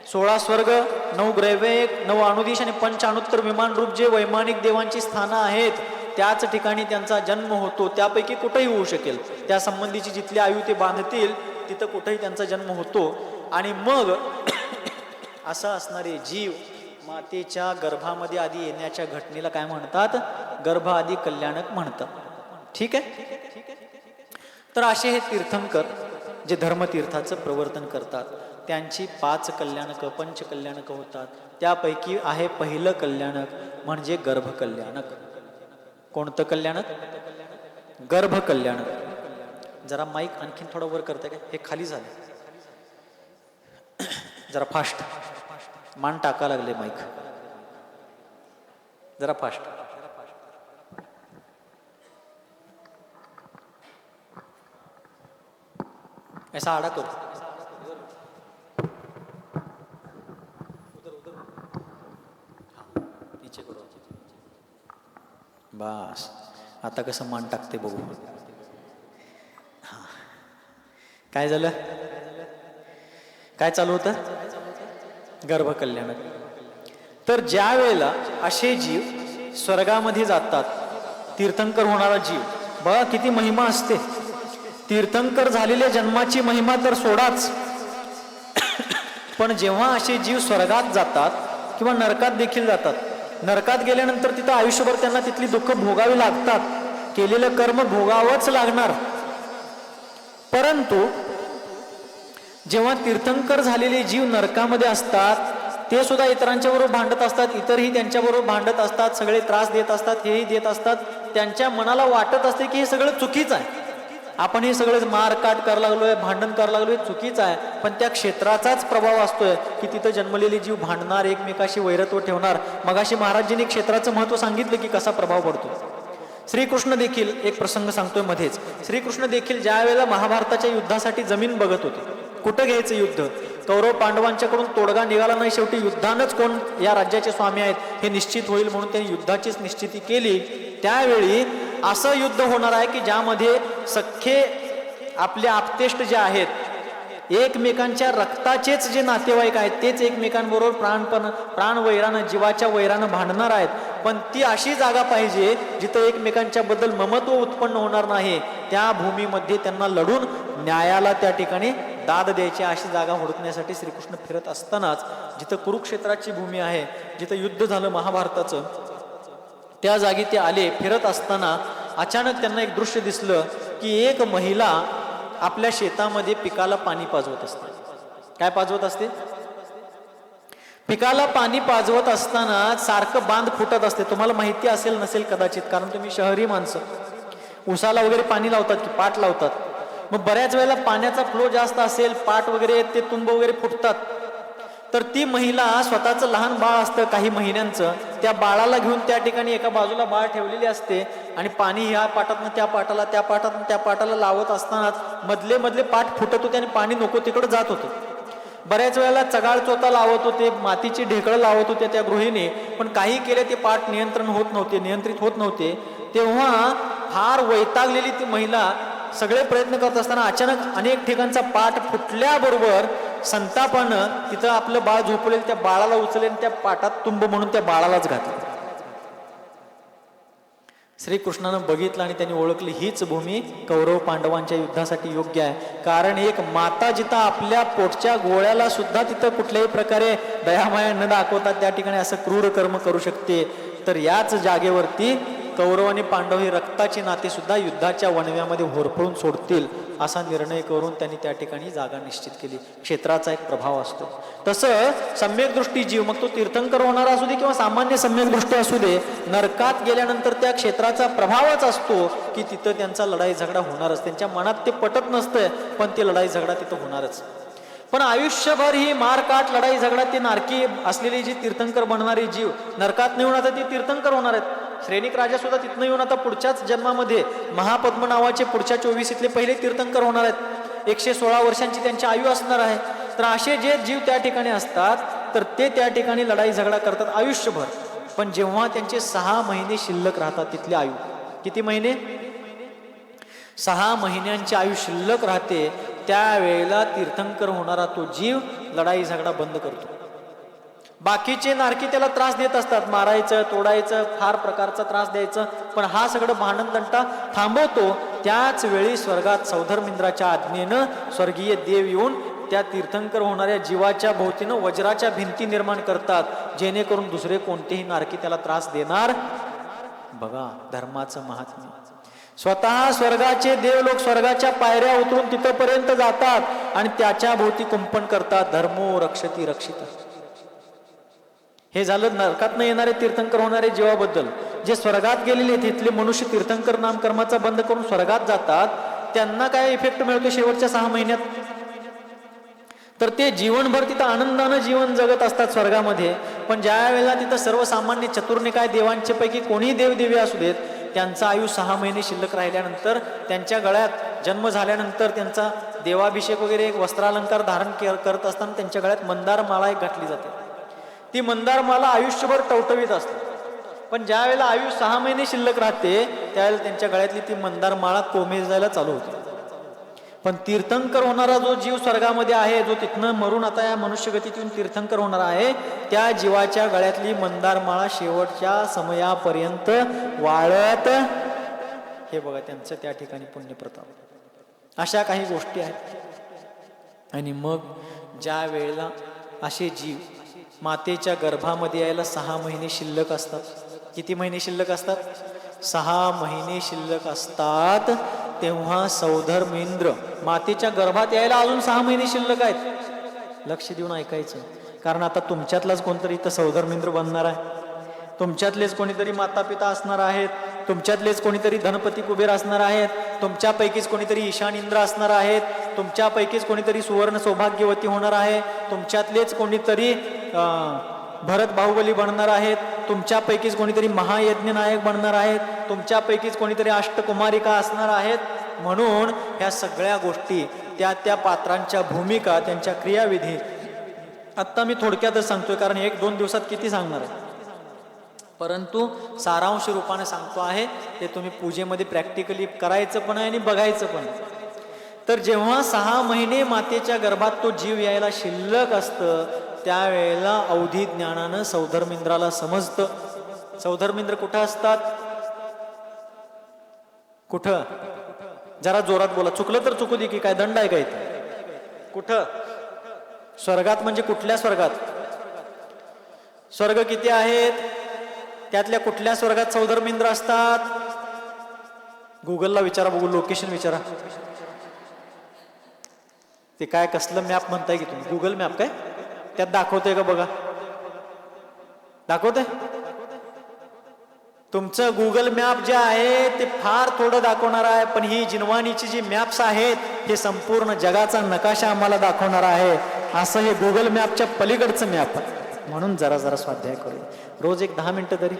16 स्वर्ग, 9 ग्रैवेक, 9 अनुदिश आणि 5 अनुत्तर विमान रूप जे वैमानिक देवांची स्थानं आहेत त्याच ठिकाणी त्यांचा जन्म होतो. त्यापैकी कुठेही होऊ शकेल, त्या संबंधीची जिथली आयु ते बांधतील तिथं कुठेही त्यांचा जन्म होतो. आणि मग असं असणारे जीव मातेच्या गर्भामध्ये आधी येण्याच्या घटनेला काय म्हणतात? गर्भ आदी कल्याणक म्हणतात. ठीक आहे? तर असे हे तीर्थंकर जे धर्मतीर्थाचं प्रवर्तन करतात त्यांची 5 कल्याणक, 5 कल्याणक होतात. त्यापैकी आहे पहिलं कल्याणक म्हणजे गर्भ कल्याणक. कोणतं कल्याणक? गर्भ कल्याणक. जरा माईक आणखीन थोडा वर करताय का? हे खाली झालं, जरा फास्ट मान टाका लागले माईक, जरा फास्ट. ऐसा आड़ा करो, नीचे करो. बस आता कसं मान टाकते बघू. काय झालं, काय चालू होतं, गर्भकल्याण. तर ज्या वेळेला असे जीव स्वर्गामध्ये जातात, तीर्थंकर होणारा जीव, बघा किती महिमा असते. तीर्थंकर झालेल्या जन्माची महिमा तर सोडाच, पण जेव्हा असे जीव स्वर्गात जातात किंवा नरकात देखील जातात, नरकात गेल्यानंतर तिथं आयुष्यभर त्यांना तिथली दुःख भोगावी लागतात, केलेलं कर्म भोगावंच लागणार. परंतु जेव्हा तीर्थंकर झालेले जीव नरकामध्ये असतात, ते सुद्धा इतरांच्या बरोबर भांडत असतात, इतरही त्यांच्या बरोबर भांडत असतात, सगळे त्रास देत असतात, हेही देत असतात. त्यांच्या मनाला वाटत असते की हे सगळं चुकीचं आहे, आपण हे सगळं मारकाट करायला लागलोय, भांडण करायला लागलोय, चुकीचं आहे. पण त्या क्षेत्राचाच प्रभाव असतोय की तिथं जन्मलेले जीव भांडणार, एकमेकाशी वैरत्व ठेवणार. मगाशी महाराजांनी क्षेत्राचं महत्व सांगितलं की कसा प्रभाव पडतो. श्रीकृष्ण देखील एक प्रसंग सांगतोय मध्येच. श्रीकृष्ण देखील ज्या वेळेला महाभारताच्या युद्धासाठी जमीन बघत होते, कुठं घ्यायचं युद्ध, कौरव पांडवांच्याकडून तोडगा निघाला नाही, शेवटी युद्धानंच कोण या राज्याचे स्वामी आहेत हे निश्चित होईल म्हणून त्यांनी युद्धाचीच निश्चिती केली. त्यावेळी असं युद्ध होणार आहे की ज्यामध्ये सख्खे आपले आप्तेष्ट जे आहेत, एकमेकांच्या रक्ताचेच जे नातेवाईक आहेत, तेच एकमेकांबरोबर प्राण वैरानं, जीवाच्या वैरानं भांडणार आहेत. पण ती अशी जागा पाहिजे जिथं एकमेकांच्या बद्दल ममत्व उत्पन्न होणार नाही. त्या भूमीमध्ये त्यांना लढून न्यायाला त्या ठिकाणी दाद द्यायची, अशी जागा हुडकण्यासाठी श्रीकृष्ण फिरत असतानाच जिथं कुरुक्षेत्राची भूमी आहे, जिथं युद्ध झालं महाभारताचं, त्या जागी ते आले. फिरत असताना अचानक त्यांना एक दृश्य दिसलं की एक महिला आपल्या शेतामध्ये पिकाला पाणी पाजवत असते. काय पाजवत असते? पिकाला पाणी पाजवत असताना सारखं बांध फुटत असते. तुम्हाला माहिती असेल नसेल कदाचित, कारण तुम्ही शहरी माणसं, उसाला वगैरे पाणी लावतात की पाट लावतात. मग बऱ्याच वेळेला पाण्याचा फ्लो जास्त असेल, पाट वगैरे ते तुंब वगैरे फुटतात. तर ती महिला स्वतःचं लहान बाळ असतं काही महिन्यांचं, त्या बाळाला घेऊन त्या ठिकाणी एका बाजूला बाळ ठेवलेली असते आणि पाणी ह्या पाटातनं त्या पाटाला, त्या पाटातनं त्या पाटाला लावत असतानाच मधले मधले पाट फुटत होते आणि पाणी नको तिकडं जात होतं. बऱ्याच वेळेला चगाळ चोता लावत होते, मातीची ढेकळं लावत होते त्या गृहिणी, पण काही केले ते पाट नियंत्रित होत नव्हते. तेव्हा फार वैतागलेली ती महिला सगळे प्रयत्न करत असताना अचानक अनेक ठिकाणचा पाट फुटल्याबरोबर संतापानं तिथं आपलं बाळ झोपलेलं त्या बाळाला उचलले आणि त्या पाटात तुंब म्हणून त्या बाळालाच घातलं. श्रीकृष्णानं बघितलं आणि त्यांनी ओळखली हीच भूमी कौरव पांडवांच्या युद्धासाठी योग्य आहे. कारण एक माता जिथं आपल्या पोटच्या गोळ्याला सुद्धा तिथं कुठल्याही प्रकारे दयामाया न दाखवता त्या ठिकाणी असं क्रूर कर्म करू शकते, तर याच जागेवरती कौरव आणि पांडव ही रक्ताची नाते सुद्धा युद्धाच्या वणव्यामध्ये होरपळून सोडतील असा निर्णय करून त्यांनी त्या ठिकाणी जागा निश्चित केली. क्षेत्राचा एक प्रभाव असतो. तसं सम्यक दृष्टी जीव, मग तो तीर्थंकर होणारा असू दे किंवा सामान्य सम्यक दृष्टी असू दे, नरकात गेल्यानंतर त्या क्षेत्राचा प्रभावच असतो की तिथं त्यांचा लढाई झगडा होणारच. त्यांच्या मनात ते पटत नसतंय, पण ते लढाई झगडा तिथं होणारच. पण आयुष्यभर ही मारकाट लढाई झगडा ते नारकी असलेली जी तीर्थंकर बनणारी जीव नरकात नेऊन आता ते तीर्थंकर होणार आहेत. श्रेणिक राजा सुद्धा तिथनं येऊन आता पुढच्याच जन्मामध्ये महापद्म नावाचे पुढच्या 24 पहिले तीर्थंकर होणार आहेत. 116 वर्षांची त्यांची आयु असणार आहे. तर असे जे जीव त्या ठिकाणी असतात तर ते त्या ठिकाणी लढाई झगडा करतात आयुष्यभर. पण जेव्हा त्यांचे 6 महिने शिल्लक राहतात तिथले आयु, किती महिने? 6 महिन्यांची आयु शिल्लक राहते, त्यावेळेला तीर्थंकर होणारा तो जीव लढाई झगडा बंद करतो. बाकीचे नारकी त्याला त्रास देत असतात, मारायचं, तोडायचं, फार प्रकारचा त्रास द्यायचं, पण हा सगळं भांडण तंटा थांबवतो. त्याच वेळी स्वर्गात सौधर्मिंद्राच्या आज्ञेनं स्वर्गीय देव येऊन त्या तीर्थंकर होणाऱ्या जीवाच्या भोवतीनं वज्राच्या भिंती निर्माण करतात, जेणेकरून दुसरे कोणतेही नारकी त्याला त्रास देणार. बघा धर्माचं महात्म्य. स्वतः स्वर्गाचे देव लोक स्वर्गाच्या पायऱ्या उतरून तिथपर्यंत जातात आणि त्याच्या भोवती कुंपण करतात. धर्मो रक्षती रक्षित. हे झालं नरकातनं येणारे तीर्थंकर होणारे जीवाबद्दल. जे स्वर्गात गेलेले तिथले मनुष्य तीर्थंकर नाम कर्माचा बंद करून स्वर्गात जातात, त्यांना काय इफेक्ट मिळतो शेवटच्या 6 महिन्यात? तर ते जीवनभर तिथं आनंदानं जीवन जगत असतात स्वर्गामध्ये. पण ज्या वेळेला तिथं सर्वसामान्य चतुर्निकाय देवांचे पैकी कोणीही देवदेवी असू देत, त्यांचा आयु 6 महिने शिल्लक राहिल्यानंतर त्यांच्या गळ्यात जन्म झाल्यानंतर त्यांचा देवाभिषेक वगैरे एक वस्त्रालंकार धारण करत असताना त्यांच्या गळ्यात मंदार माळा एक घातली जाते. ती मंदार माला आयुष्यभर टवटवीत असते. पण ज्या वेळेला आयुष 6 महिने शिल्लक राहते त्यावेळेला त्यांच्या गळ्यातली ती मंदार माळा कोमेजायला चालू होते. पण तीर्थंकर होणारा जो जीव स्वर्गामध्ये आहे, जो तिथनं मरून आता या मनुष्यगतीत येऊन तीर्थंकर होणार आहे, त्या जीवाच्या गळ्यातली मंदार माळा शेवटच्या समयापर्यंत वाळत. हे बघा त्यांचं त्या ठिकाणी पुण्यप्रताप. अशा काही गोष्टी आहेत. आणि मग ज्या वेळेला असे जीव मातेच्या गर्भामध्ये यायला 6 महिने शिल्लक असतात. किती महिने शिल्लक असतात? 6 महिने शिल्लक असतात. तेव्हा सौधर्मेंद्र मातेच्या गर्भात यायला अजून 6 महिने शिल्लक आहेत. लक्ष देऊन ऐकायचं, कारण आता तुमच्यातलाच कोणतरी इथं सौधर्मेंद्र बनणार आहे. तुमच्यातलेच कोणीतरी माता पिता असणार आहेत. तुमच्यातलेच कोणीतरी धनपती कुबेर असणार आहेत. तुमच्यापैकीच कोणीतरी ईशान इंद्र असणार आहेत. तुमच्यापैकीच कोणीतरी सुवर्ण सौभाग्यवती होणार आहे. तुमच्यातलेच कोणीतरी भरत बाहुबली बनणार आहेत. तुमच्यापैकीच कोणीतरी महायज्ञ नायक बनणार आहेत. तुमच्यापैकीच कोणीतरी अष्टकुमारिका असणार आहेत. म्हणून ह्या सगळ्या गोष्टी त्या त्या पात्रांच्या भूमिका, त्यांच्या क्रियाविधी आत्ता मी थोडक्यातच सांगतोय, कारण 1-2 दिवसात किती सांगणार आहे. परंतु सारांश रूपाने सांगतो आहे. ते तुम्ही पूजेमध्ये प्रॅक्टिकली करायचं पण आहे आणि बघायचं पण. तर जेव्हा 6 महिने मातेच्या गर्भात तो जीव यायला शिल्लक असतं, त्यावेळेला अवधी ज्ञानानं सौधर्मेंद्राला समजतं. सौधर्मेंद्र कुठं असतात? कुठं? जरा जोरात बोला. चुकलं तर चुकू दे, की काय दंड आहे का इथे? कुठं? स्वर्गात. म्हणजे कुठल्या स्वर्गात? स्वर्ग किती आहेत? त्यातल्या कुठल्या स्वर्गात सौधर्मेंद्र असतात? गुगलला विचारा, बघू, लोकेशन विचारा. ते काय कसलं मॅप म्हणताय की तुम्ही? गुगल मॅप काय त्यात दाखवतंय का? बघा, दाखवतंय. तुमचं गुगल मॅप जे आहे ते फार थोडं दाखवणार आहे, पण ही जिनवानीची जी मॅप्स आहेत हे संपूर्ण जगाचा नकाशा आम्हाला दाखवणार आहे. असं हे गुगल मॅपच्या पलीकडचं मॅप आहे. म्हणून जरा जरा स्वाध्याय करू, रोज एक 10 मिनिटं तरी.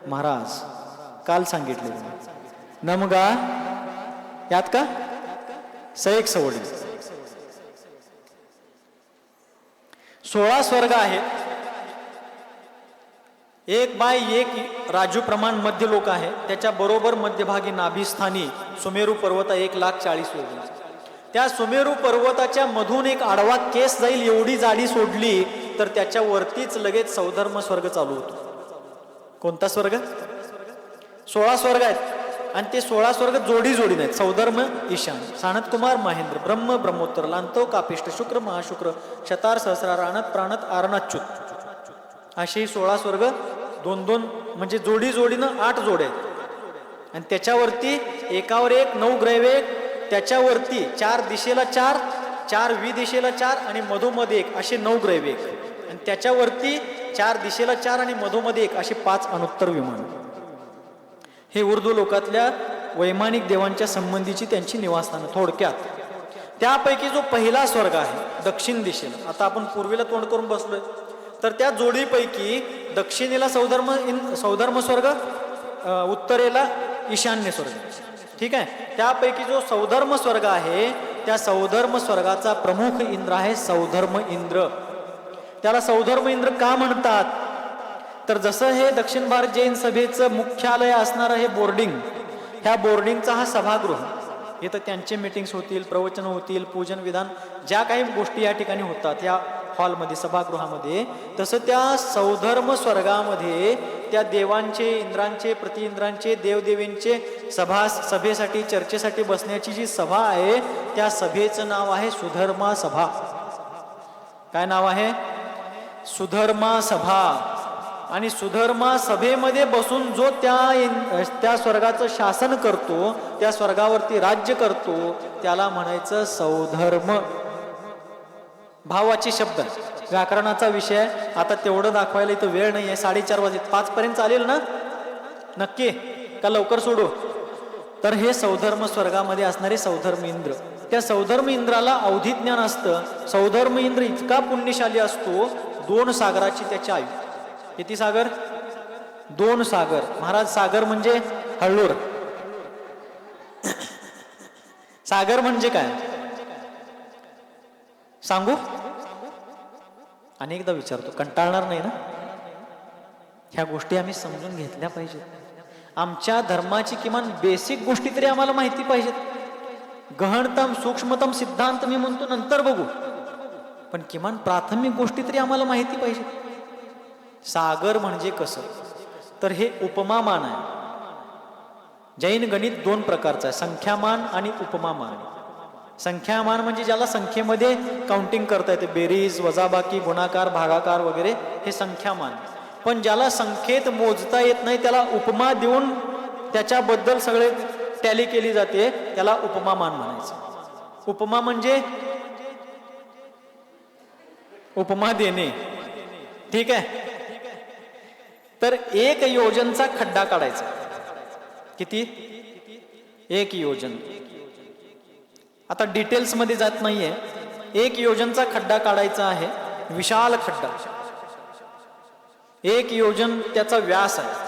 महाराज काल सांगितले नमगा यात का सैक सवडी. 16 स्वर्ग आहेत. एक बाय एक राजू प्रमाण मध्य लोक आहे. त्याच्या बरोबर मध्यभागी नाभिस्थानी सुमेरू पर्वत 1,40,000 योजन. त्या सुमेरू पर्वताच्या मधून एक आडवा केस जाईल एवढी जाडी सोडली तर त्याच्या वरतीच लगेच सौधर्म स्वर्ग चालू होतो. कोणता स्वर्ग? 16 स्वर्ग आहेत आणि ते 16 स्वर्ग जोडी जोडी नाहीत. सौधर्म ईशान, सानत कुमार महेंद्र, ब्रह्म ब्रह्मोत्तर, लांतो कापिष्ट, शुक्र महाशुक्र, शतार सहस्रार, आणत प्राणत आरणाच्युत, अशी 16 स्वर्ग 2-2 म्हणजे जोडी जोडीनं 8 जोडे आहेत. आणि त्याच्यावरती एकावर एक 9 ग्रहवेग. त्याच्यावरती 4 दिशेला 4, 4 दिशेला 4 आणि मधोमध्ये 1 असे 9 ग्रहवेग. आणि त्याच्यावरती 4 दिशेला 4 आणि मधोमध्ये 1 असे 5 अनुत्तर विमान. हे उर्दू लोकातल्या वैमानिक देवांच्या संबंधीची त्यांची निवासस्थानं. थोडक्यात त्यापैकी जो पहिला स्वर्ग आहे दक्षिण दिशेला, आता आपण पूर्वेला तोंड करून बसलोय, तर त्या जोडीपैकी दक्षिणेला सौधर्म स्वर्ग, उत्तरेला ईशान्य स्वर्ग. ठीक आहे. त्यापैकी जो सौधर्म स्वर्ग आहे त्या सौधर्म स्वर्गाचा प्रमुख इंद्र आहे सौधर्म इंद्र. त्याला सौधर्म इंद्र का म्हणतात? तर जसं हे दक्षिण भारत जैन सभेचं मुख्यालय असणारं हे बोर्डिंग, ह्या बोर्डिंगचा हा सभागृह, इथं त्यांचे मीटिंग्स होतील, प्रवचन होतील, पूजन विधान ज्या काही गोष्टी या ठिकाणी होतात या हॉलमध्ये, सभागृहामध्ये, तसं त्या सौधर्म स्वर्गामध्ये त्या देवांचे, इंद्रांचे, प्रतिइंद्रांचे, देवदेवींचे सभेसाठी, चर्चेसाठी बसण्याची जी सभा आहे त्या सभेचं नाव आहे सुधर्मा सभा. काय नाव आहे? सुधर्मा सभा. आणि सुधर्मा सभेमध्ये बसून जो त्या स्वर्गाचं शासन करतो, त्या स्वर्गावरती राज्य करतो, त्याला म्हणायचं सौधर्म. भावाचे शब्द, व्याकरणाचा विषय. आता तेवढं दाखवायला इथं वेळ नाही आहे. 4:30 वाजले. 5 पर्यंत चालेल ना? नक्की का लवकर सोडू? तर हे सौधर्म स्वर्गामध्ये असणारे सौधर्म इंद्र, त्या सौधर्म इंद्राला अवधी ज्ञान असतं. सौधर्म इंद्र इतका पुण्यशाली असतो, 2 सागराची त्याची आयु. किती सागर? 2 सागर. महाराज सागर म्हणजे हळूर. सागर म्हणजे काय? सांगू? अनेकदा विचारतो, कंटाळणार नाही ना? ह्या गोष्टी आम्ही समजून घेतल्या पाहिजेत. आमच्या धर्माची किमान बेसिक गोष्टी तरी आम्हाला माहिती पाहिजेत. गहनतम सूक्ष्मतम सिद्धांत मी म्हणतो नंतर बघू, पण किमान प्राथमिक गोष्टी तरी आम्हाला माहिती पाहिजेत. सागर म्हणजे कसं, तर हे उपमामान आहे. जैन गणित 2 प्रकारचं आहे, संख्यामान आणि उपमामान. संख्यामान म्हणजे ज्याला संख्येमध्ये काउंटिंग करता येते, बेरीज, वजाबाकी, गुणाकार, भागाकार वगैरे, हे संख्यामान. पण ज्याला संख्येत मोजता येत नाही त्याला उपमा देऊन त्याच्याबद्दल सगळे टॅली केली जाते, त्याला उपमामान म्हणायचं. उपमा म्हणजे उपमा देणे, ठीक आहे. तर 1 योजनचा खड्डा काढायचा. किती? 1 योजन. आता डिटेल्स मध्ये जात नाहीये. 1 योजनचा खड्डा काढायचा आहे, विशाल खड्डा. 1 योजन त्याचा व्यास आहे,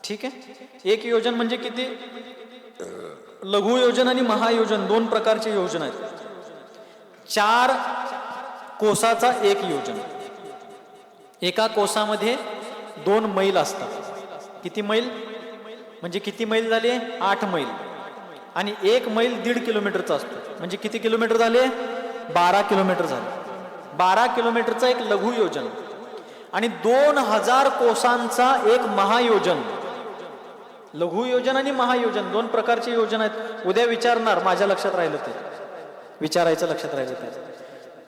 ठीक आहे. 1 योजन म्हणजे किती? लघु योजन आणि महायोजन 2 प्रकारचे योजन आहेत. 4 कोसाचा 1 योजन. एका कोसामध्ये 2 मैल असतात. किती मैल? म्हणजे किती मैल झाले? 8 मैल. आणि 1 मैल 1.5 किलोमीटरचा असतो, म्हणजे किती किलोमीटर झाले? 12 किलोमीटर झाले. 12 किलोमीटरचा एक लघु योजन आणि 2000 कोसांचा एक महायोजन. लघु योजन आणि महायोजन 2 प्रकारचे योजन आहेत. उद्या विचारणार, माझ्या लक्षात राहिलं ते विचारायचं, लक्षात राहिलं ते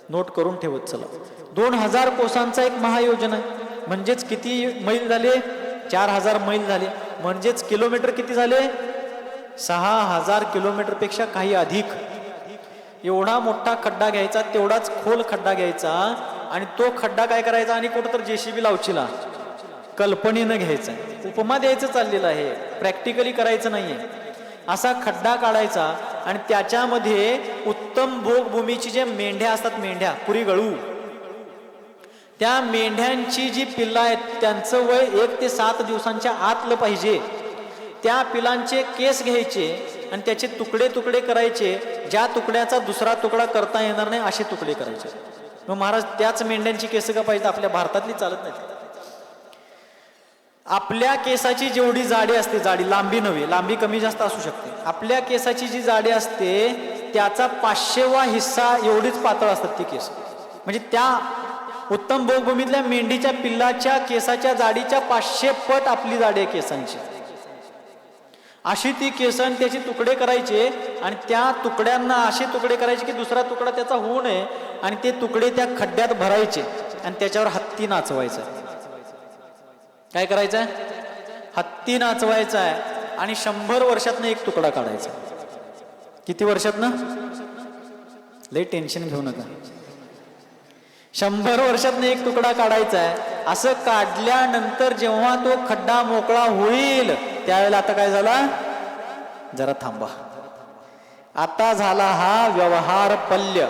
नोट करून ठेवत चला. 2000 कोसांचा एक महायोजन आहे, म्हणजेच किती मैल झाले? 4000 मैल झाले. म्हणजेच किलोमीटर किती झाले? 6000 किलोमीटर पेक्षा काही अधिक. एवढा मोठा खड्डा घ्यायचा, तेवढाच खोल खड्डा घ्यायचा आणि तो खड्डा काय करायचा? आणि कुठं तर JCB लावचीला, कल्पनेनं घ्यायचा. उपमा द्यायचं चाललेलं आहे, प्रॅक्टिकली करायचं नाहीये. असा खड्डा काढायचा आणि त्याच्यामध्ये उत्तम भोगभूमीची जे मेंढ्या असतात, मेंढ्या पुरी गळू, त्या मेंढ्यांची जी पिल्लं आहेत त्यांचं वय 1 ते 7 दिवसांच्या आतलं पाहिजे. त्या पिलांचे केस घ्यायचे आणि त्याचे तुकडे तुकडे करायचे. ज्या तुकड्याचा दुसरा तुकडा करता येणार नाही असे तुकडे करायचे. मग महाराज त्याच मेंढ्यांची केस का पाहिजे? आपल्या भारतातली चालत नाहीत. आपल्या केसाची जेवढी जाडी असते, जाडी, लांबी नव्हे, लांबी कमी जास्त असू शकते. आपल्या केसाची जी जाडी असते त्याचा 500वा हिस्सा एवढीच पातळ असतात ती केस. म्हणजे त्या उत्तम भोगभूमीतल्या मेंढीच्या पिल्लाच्या केसाच्या जाडीच्या 500 पट आपली जाडी आहे केसांची. अशी ती केसन त्याचे तुकडे करायचे आणि त्या तुकड्यांना असे तुकडे करायचे की दुसरा तुकडा त्याचा होऊ नये, आणि ते तुकडे त्या खड्ड्यात भरायचे आणि त्याच्यावर हत्ती नाचवायचा. काय करायचंय? हत्ती नाचवायचा आहे आणि 100 वर्षातनं एक तुकडा काढायचा. किती वर्षातनं? लय टेन्शन घेऊ नका. 100 वर्षातनं एक तुकडा काढायचा आहे. असं काढल्यानंतर जेव्हा तो खड्डा मोकळा होईल त्यावेळेला आता काय झाला? जरा थांबा. आता झाला हा व्यवहार पल्य.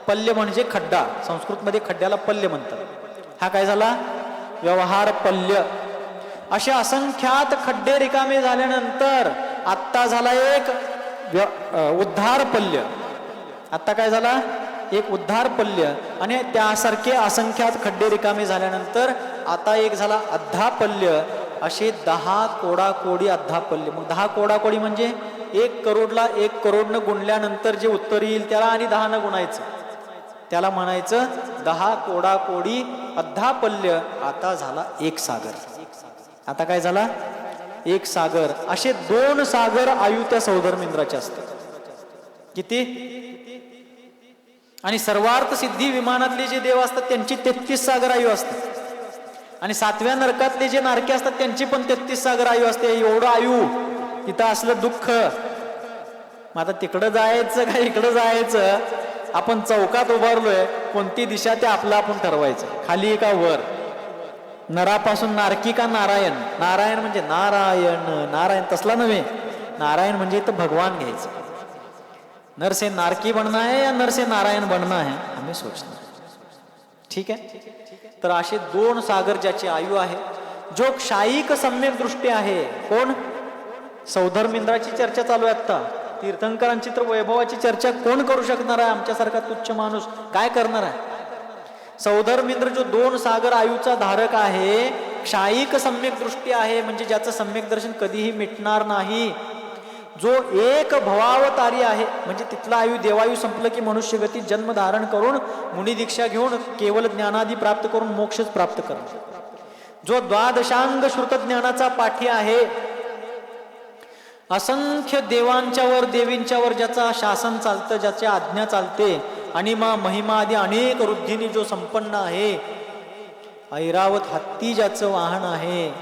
पल्य म्हणजे खड्डा, संस्कृतमध्ये खड्ड्याला पल्य म्हणतात. हा काय झाला? व्यवहार पल्य. असे असंख्यात खड्डे रिकामे झाल्यानंतर आत्ता झाला एक उद्धार पल्य. आता काय झाला? एक उद्धार पल्य. आणि त्यासारखे असंख्यात खड्डे रिकामे झाल्यानंतर आता एक झाला अद्धापल्य. असे 10 कोडाकोडी अद्धापल्य. मग 10 कोडाकोडी म्हणजे 1 करोडला 1 करोडनं गुणल्यानंतर जे उत्तर येईल त्याला आणि 10 न गुणायचं, त्याला म्हणायचं 10 कोडाकोडी अद्धापल्य. आता झाला 1 सागर. आता काय झाला? 1 सागर. असे 2 सागर आयु त्या सौधर्मेंद्राचे असतात. किती? आणि सर्वार्थ सिद्धी विमानातले जे देव असतात त्यांची 33 सागर आयु असते. आणि 7व्या नरकातले जे नारके असतात त्यांची पण 33 सागर आयु असते. एवढं आयु तिथं असलं दुःख. मग आता तिकडं जायचं का इकडं जायचं? आपण चौकात उभारलोय, कोणती दिशा ते आपलं आपण ठरवायचं, खाली का वर? नरापासून नारकी का नारायण? नारायण म्हणजे नारायण, नारायण तसला नव्हे. नारायण म्हणजे इथं भगवान घ्यायचं. नर से नारकी बनना है या नर से नारायण बनना है, हमें सोचना है. ठीक आहे. तर असे 2 सागर ज्याची आयु आहे, जो क्षायिक सम्यक दृष्टी आहे. कोण? सौधर्मेंद्राची चर्चा चालू आहे आता. तीर्थंकरांची तर वैभवाची चर्चा कोण करू शकणार आहे? आमच्यासारखा तुच्छ माणूस काय करणार आहे? सौधर्मेंद्र जो 2 सागर आयूचा धारक आहे, क्षायिक सम्यक दृष्टी आहे, म्हणजे ज्याचं सम्यक दर्शन कधीही मिटणार नाही, जो एक भवावतारी आहे, म्हणजे तिथला आयु देवायू संपलं की मनुष्यगती जन्म धारण करून मुनी दीक्षा घेऊन केवळ ज्ञानादी प्राप्त करून मोक्षच प्राप्त करतो, जो द्वादशांग श्रुत ज्ञानाचा पाठी आहे, असंख्य देवांच्यावर देवींच्यावर ज्याचा शासन चालतं, ज्याच्या आज्ञा चालते, आणि महिमा आदी अनेक वृद्धीने जो संपन्न आहे, ऐरावत हत्ती ज्याचं वाहन आहे,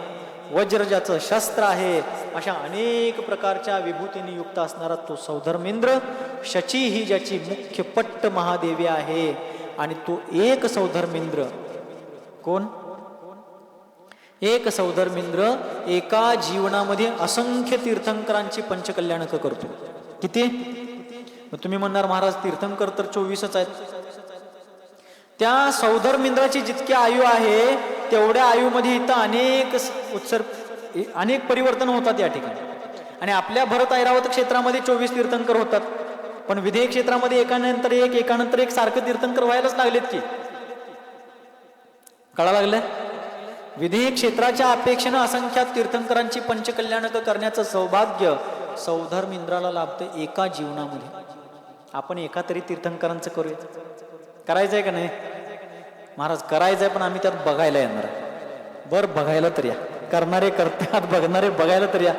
वज्र ज्याचं शस्त्र आहे, अशा अनेक प्रकारच्या विभूतीने युक्त असणारा तो सौधर्मेंद्र, शची ही ज्याची मुख्य पट्ट महादेवी आहे, आणि तो एक सौधर्मेंद्र कोण? एक सौधर्मेंद्र एका जीवनामध्ये असंख्य तीर्थंकरांची पंचकल्याणक करतो. किती? तुम्ही म्हणणार महाराज तीर्थंकर तर 24च आहेत. त्या सौधर्मेंद्राची जितकी आयु आहे तेवढ्या आयुमध्ये इथं अनेक परिवर्तन होतात या ठिकाणी. आणि आपल्या भरत ऐरावत क्षेत्रामध्ये 24 तीर्थंकर होतात, पण विधेय क्षेत्रामध्ये एकानंतर एक सारखं तीर्थंकर व्हायलाच लागलेत की. कळा लागलं? विधेय क्षेत्राच्या अपेक्षेनं असंख्यात तीर्थंकरांची पंचकल्याणक करण्याचं सौभाग्य सौधर्मेंद्राला लाभतं एका जीवनामध्ये. आपण एका तरी तीर्थंकरांचं करूया. करायचंय का नाही महाराज? करायचंय, पण आम्ही त्यात बघायला येणार. बरं, बघायला तर या. करणारे करतात, बघणारे बघायला तर या.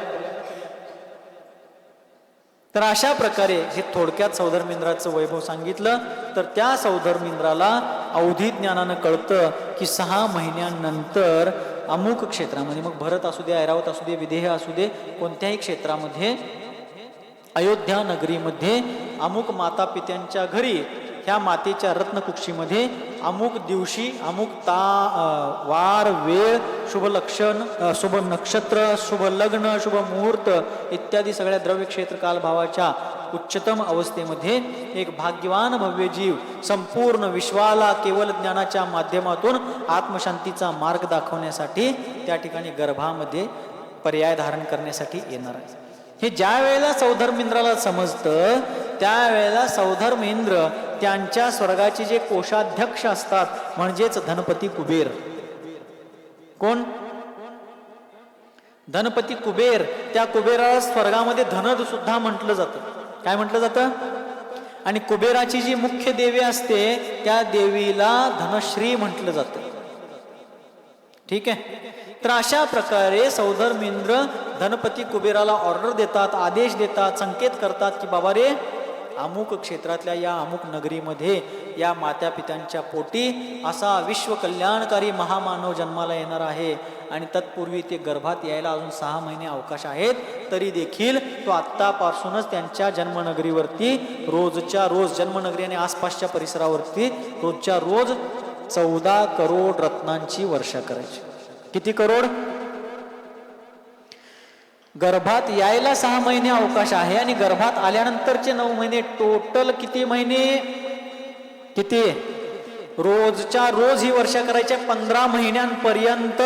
तर अशा प्रकारे हे थोडक्यात सौधर्मेंद्राचं वैभव सांगितलं. तर त्या सौधर्मेंद्राला अवधी ज्ञानानं कळतं की 6 महिन्यानंतर अमुक क्षेत्रामध्ये, मग भरत असू दे, ऐरावत असू दे, विदेह असू दे, कोणत्याही क्षेत्रामध्ये अयोध्या नगरीमध्ये अमुक माता पित्यांच्या घरी ह्या मातेच्या रत्नकुक्षीमध्ये अमुक दिवशी अमुक वार वेळ, शुभ लक्षण, शुभ नक्षत्र, शुभ लग्न, शुभ मुहूर्त इत्यादी सगळ्या द्रव्य क्षेत्र कालभावाच्या उच्चतम अवस्थेमध्ये एक भाग्यवान भव्य जीव संपूर्ण विश्वाला केवळ ज्ञानाच्या माध्यमातून आत्मशांतीचा मार्ग दाखवण्यासाठी त्या ठिकाणी गर्भामध्ये पर्याय धारण करण्यासाठी येणार आहे. हे ज्या वेळेला सौधर्मेंद्राला समजतं त्यावेळेला सौधर्मेंद्र त्यांच्या स्वर्गाचे जे कोषाध्यक्ष असतात, म्हणजेच धनपती कुबेर. कोण? धनपती कुबेर. त्या कुबेराला स्वर्गामध्ये धनद सुद्धा म्हटलं जातं. काय म्हटलं जातं? आणि कुबेराची जी मुख्य देवी असते त्या देवीला धनश्री म्हटलं जातं. ठीक आहे. तर अशा प्रकारे सौधर्मेंद्र धनपती कुबेराला ऑर्डर देतात, आदेश देतात, संकेत करतात की बाबा रे, अमुक क्षेत्रातल्या या अमुक नगरीमध्ये या मात्या पित्यांच्या पोटी असा विश्व कल्याणकारी महामानव जन्माला येणार आहे, आणि तत्पूर्वी ते गर्भात यायला अजून 6 महिने अवकाश आहेत. तरी देखील तो आत्तापासूनच त्यांच्या जन्मनगरीवरती रोजच्या रोज, जन्मनगरी आणि आसपासच्या परिसरावरती रोजच्या रोज 14 करोड रत्नांची वर्षा करायची. किती करोड? गर्भात यायला 6 महिने अवकाश आहे, आणि गर्भात आल्यानंतरचे 9 महिने, टोटल किती महिने? किती? रोजच्या रोज ही वर्षा करायची 15 महिन्यांपर्यंत.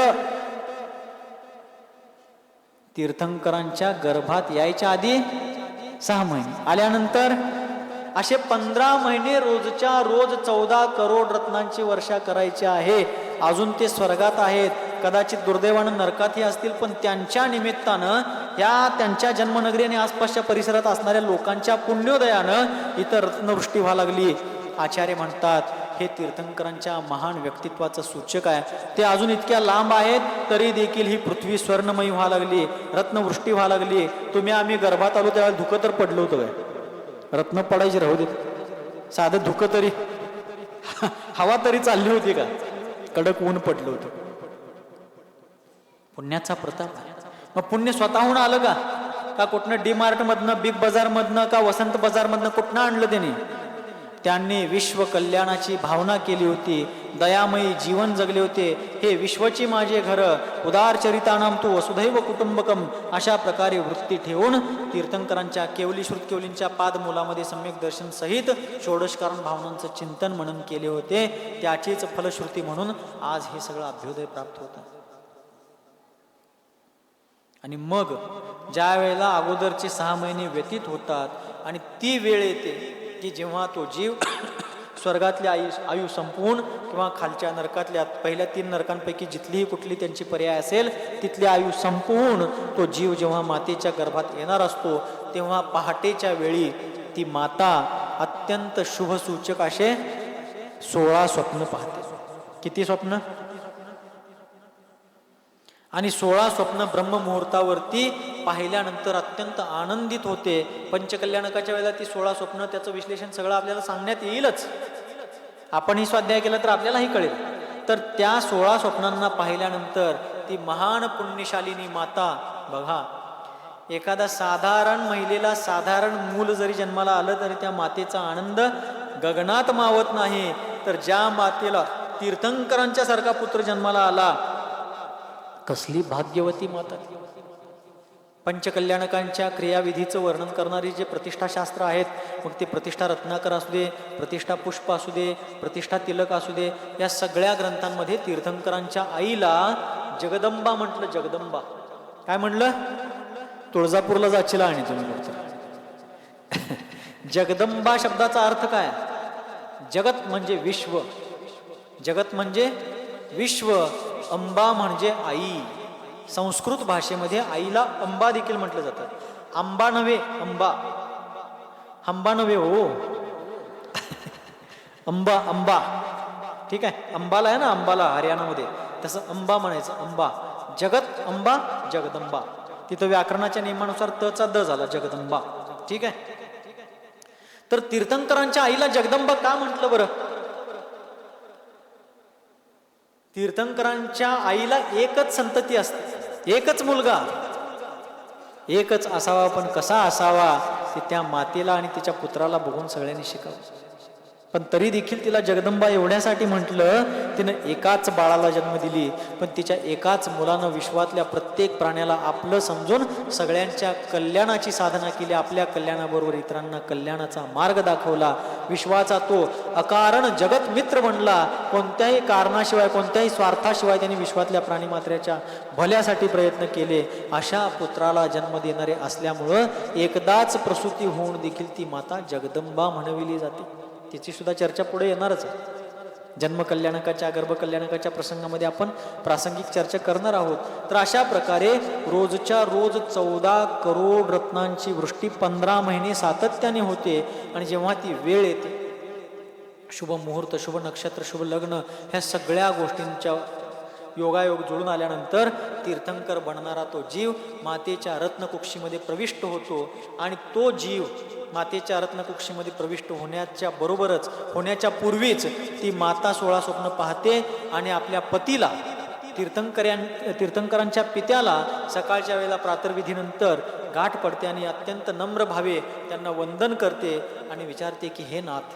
तीर्थंकरांच्या गर्भात यायच्या आधी 6 महिने, आल्यानंतर असे 15 महिने रोजच्या रोज 14 करोड रत्नांची वर्षा करायची आहे. अजून ते स्वर्गात आहेत, कदाचित दुर्दैवानं नरकातही असतील, पण त्यांच्या निमित्तानं या त्यांच्या जन्मनगरी आणि आसपासच्या परिसरात असणाऱ्या लोकांच्या पुण्योदयानं इतर रत्नवृष्टी व्हायला लागली. आचार्य म्हणतात हे तीर्थंकरांच्या महान व्यक्तित्वाचं सूचक आहे. ते अजून इतक्या लांब आहेत तरी देखील ही पृथ्वी स्वर्णमयी व्हायला लागली, रत्नवृष्टी व्हायला लागली. आम्ही गर्भात आलो त्यावेळेला धुकं तर पडलं होतं काय? रत्न पडायची राहू देत, साधं धुकं तरी, हवा तरी चालली होती का? कडक ऊन पडलं होतं. पुण्याचा प्रताप. मग पुण्य स्वतःहून आलं का कुठनं डीमार्ट मधनं, बिग बाजार मधनं, का वसंत बाजार मधनं कुठनं आणलं त्याने? त्यांनी विश्व कल्याणाची भावना केली होती, दयामयी जीवन जगले होते. हे विश्वची माझे घर, उदार चरितानाम तू वसुधैव कुटुंबकम, अशा प्रकारे वृत्ती ठेवून तीर्थंकरांच्या केवली श्रुतकेवलींच्या पादमूलामध्ये सम्यक दर्शन सहित षोडशकारण भावनांचं चिंतन मनन केले होते. त्याचीच फलश्रुती म्हणून आज हे सगळं अभ्युदय प्राप्त होतं. आणि मग ज्या वेळेला अगोदरचे 6 महिने व्यतीत होतात आणि ती वेळ येते की जेव्हा तो जीव स्वर्गातल्या आयु संपवून किंवा खालच्या नरकातल्या पहिल्या 3 नरकांपैकी जिथलीही कुठली त्यांची पर्याय असेल तिथली आयु संपवून तो जीव जेव्हा मातेच्या गर्भात येणार असतो तेव्हा पहाटेच्या वेळी ती माता अत्यंत शुभसूचक असे 16 स्वप्न पाहते. किती स्वप्न? आणि 16 स्वप्न ब्रह्ममुहूर्तावरती पाहिल्यानंतर अत्यंत आनंदित होते. पंचकल्याणकाच्या वेळेला ती 16 स्वप्न त्याचं विश्लेषण सगळं आपल्याला सांगण्यात येईलच. आपणही स्वाध्याय केला तर आपल्यालाही कळेल. तर त्या 16 स्वप्नांना पाहिल्यानंतर ती महान पुण्यशालिनी माता बघा, एखादा साधारण महिलेला साधारण मूल जरी जन्माला आलं तरी त्या मातेचा आनंद गगनात मावत नाही. तर ज्या मातेला तीर्थंकरांच्या सारखा पुत्र जन्माला आला, कसली भाग्यवती माता. पंचकल्याणकांच्या क्रियाविधीचं वर्णन करणारी जे प्रतिष्ठाशास्त्र आहेत, मग ते प्रतिष्ठा रत्नाकर असू दे, प्रतिष्ठा पुष्प असू दे, प्रतिष्ठा तिलक असू दे, या सगळ्या ग्रंथांमध्ये तीर्थंकरांच्या आईला जगदंबा म्हटलं. जगदंबा काय म्हटलं? तुळजापूरला जाचीला आणि तुम्ही जगदंबा शब्दाचा अर्थ काय? जगत म्हणजे विश्व, जगत म्हणजे विश्व, अंबा म्हणजे आई. संस्कृत भाषेमध्ये आईला अंबा देखील म्हटलं जातं. आंबा नव्हे, अंबा. अंबा नव्हे हो, अंबा. अंबा ठीक आहे, अंबाला आहे ना, अंबाला हरियाणामध्ये, तसं अंबा म्हणायचं. अंबा, जगत अंबा, जगदंबा. तिथं व्याकरणाच्या नियमानुसार तचा द झाला, जगदंबा. ठीक आहे. तर तीर्थंकरांच्या आईला जगदंबा का म्हटलं बरं? तीर्थंकरांच्या आईला एकच संतती असते, एकच मुलगा, एकच असावा. पण कसा असावा ते त्या मातेला आणि तिच्या पुत्राला बघून सगळ्यांनी शिकावं. पण तरी देखील तिला जगदंबा एवढ्यासाठी म्हटलं, तिनं एकाच बाळाला जन्म दिली, पण तिच्या एकाच मुलानं विश्वातल्या प्रत्येक प्राण्याला आपलं समजून सगळ्यांच्या कल्याणाची साधना केली. आपल्या कल्याणाबरोबर इतरांना कल्याणाचा मार्ग दाखवला. विश्वाचा तो अकारण जगत मित्र बनला. कोणत्याही कारणाशिवाय, कोणत्याही स्वार्थाशिवाय त्यांनी विश्वातल्या प्राणीमात्र्याच्या भल्यासाठी प्रयत्न केले. अशा पुत्राला जन्म देणारे असल्यामुळं एकदाच प्रसूती होऊन देखील ती माता जगदंबा म्हणविली जाते. तिची सुद्धा चर्चा पुढे येणारच आहे. जन्मकल्याणकाच्या, गर्भकल्याणकाच्या प्रसंगामध्ये आपण प्रासंगिक चर्चा करणार आहोत. तर अशा प्रकारे रोजच्या रोज 14 करोड रत्नांची वृष्टी 15 महिने सातत्याने होते. आणि जेव्हा ती वेळ येते, शुभ मुहूर्त, शुभ नक्षत्र, शुभ लग्न, ह्या सगळ्या गोष्टींच्या योगायोग जुळून आल्यानंतर तीर्थंकर बनणारा तो जीव मातेच्या रत्नकुक्षीमध्ये प्रविष्ट होतो. आणि तो जीव मातेच्या रत्नकुक्षीमध्ये प्रविष्ट होण्याच्या बरोबरच, होण्याच्या पूर्वीच ती माता 16 स्वप्न पाहते आणि आपल्या पतीला, तीर्थंकरांच्या पित्याला सकाळच्या वेळेला प्रातर्विधीनंतर गाठ पडते आणि अत्यंत नम्र भावे त्यांना वंदन करते आणि विचारते की हे नाथ,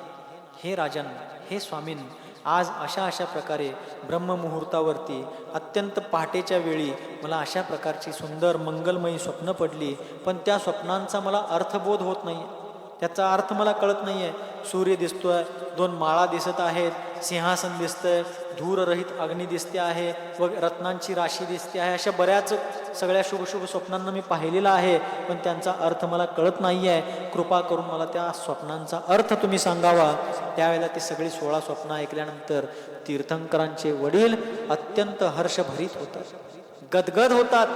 हे राजन, हे स्वामीन, आज अशा अशा प्रकारे ब्रह्ममुहूर्तावरती अत्यंत पहाटेच्या वेळी मला अशा प्रकारची सुंदर मंगलमयी स्वप्न पडली. पण त्या स्वप्नांचा मला अर्थबोध होत नाही, त्याचा अर्थ मला कळत नाही आहे. सूर्य दिसतोय, 2 माळा दिसत आहेत, सिंहासन दिसतंय, धूररहित अग्नी दिसते आहे व रत्नांची राशी दिसते आहे. अशा बऱ्याच सगळ्या शुभ शुभ स्वप्नांना मी पाहिलेलं आहे, पण त्यांचा अर्थ मला कळत नाही आहे. कृपा करून मला त्या स्वप्नांचा अर्थ तुम्ही सांगावा. त्यावेळेला ती सगळी 16 स्वप्न ऐकल्यानंतर तीर्थंकरांचे वडील अत्यंत हर्षभरीत होतात, गदगद होतात,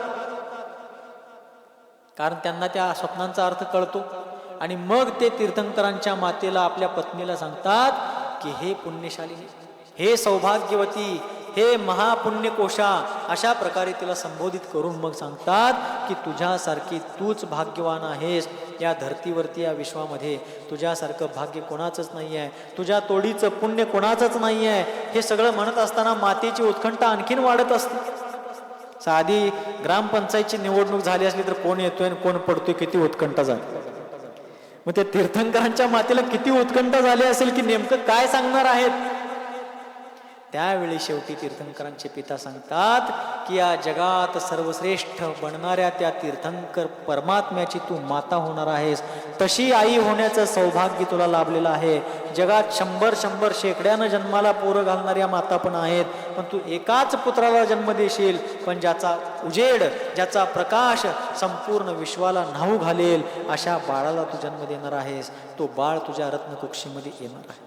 कारण त्यांना त्या स्वप्नांचा अर्थ कळतो. आणि मग ते तीर्थंकरांच्या मातेला, आपल्या पत्नीला सांगतात की हे पुण्यशालिनी, हे सौभाग्यवती, हे महापुण्यकोशा, अशा प्रकारे तिला संबोधित करून मग सांगतात की तुझ्यासारखी तूच भाग्यवान आहेस. या धर्तीवरती, या विश्वामध्ये तुझ्यासारखं भाग्य कोणाचंच नाही आहे, तुझ्या तोडीचं पुण्य कोणाचंच नाही आहे. हे सगळं म्हणत असताना मातेची उत्कंठा आणखीन वाढत असते. साधी ग्रामपंचायतची निवडणूक झाली असली तर कोण येतोय आणि कोण पडतोय, किती उत्कंठा झाली. मग त्या तीर्थंकरांच्या मातेला किती उत्कंठा झाली असेल की नेमकं काय सांगणार आहेत. त्यावेळी शेवटी तीर्थंकरांचे पिता सांगतात की या जगात सर्वश्रेष्ठ बनणाऱ्या त्या तीर्थंकर परमात्म्याची तू माता होणार आहेस. तशी आई होण्याचं सौभाग्य तुला लाभलेलं आहे. जगात 100 शेकड्यानं जन्माला पोरं घालणाऱ्या माता पण आहेत, पण तू एकाच पुत्राला जन्म देशील, पण ज्याचा उजेड, ज्याचा प्रकाश संपूर्ण विश्वाला न्हाऊ घालेल अशा बाळाला तू जन्म देणार आहेस. तो बाळ तुझ्या रत्नकुक्षीमध्ये येणार आहे.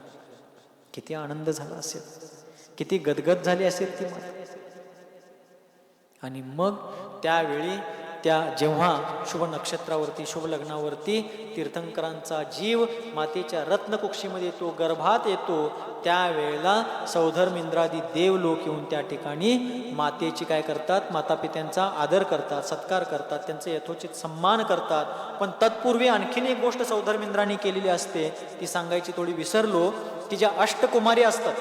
किती आनंद झाला असेल, किती गदगद झाली असेल ती माता. आणि मग त्यावेळी त्या जेव्हा शुभ नक्षत्रावरती, शुभ लग्नावरती तीर्थंकरांचा जीव मातेच्या रत्नकुक्षीमध्ये येतो, गर्भात येतो, त्यावेळेला सौधर्म इंद्रादी देव लोक येऊन त्या ठिकाणी मातेची काय करतात, माता पित्यांचा आदर करतात, सत्कार करतात, त्यांचे यथोचित सन्मान करतात. पण तत्पूर्वी आणखीन एक गोष्ट सौधर्म इंद्राने केलेली असते, ती सांगायची थोडी विसरलो, की ज्या अष्टकुमारी असतात.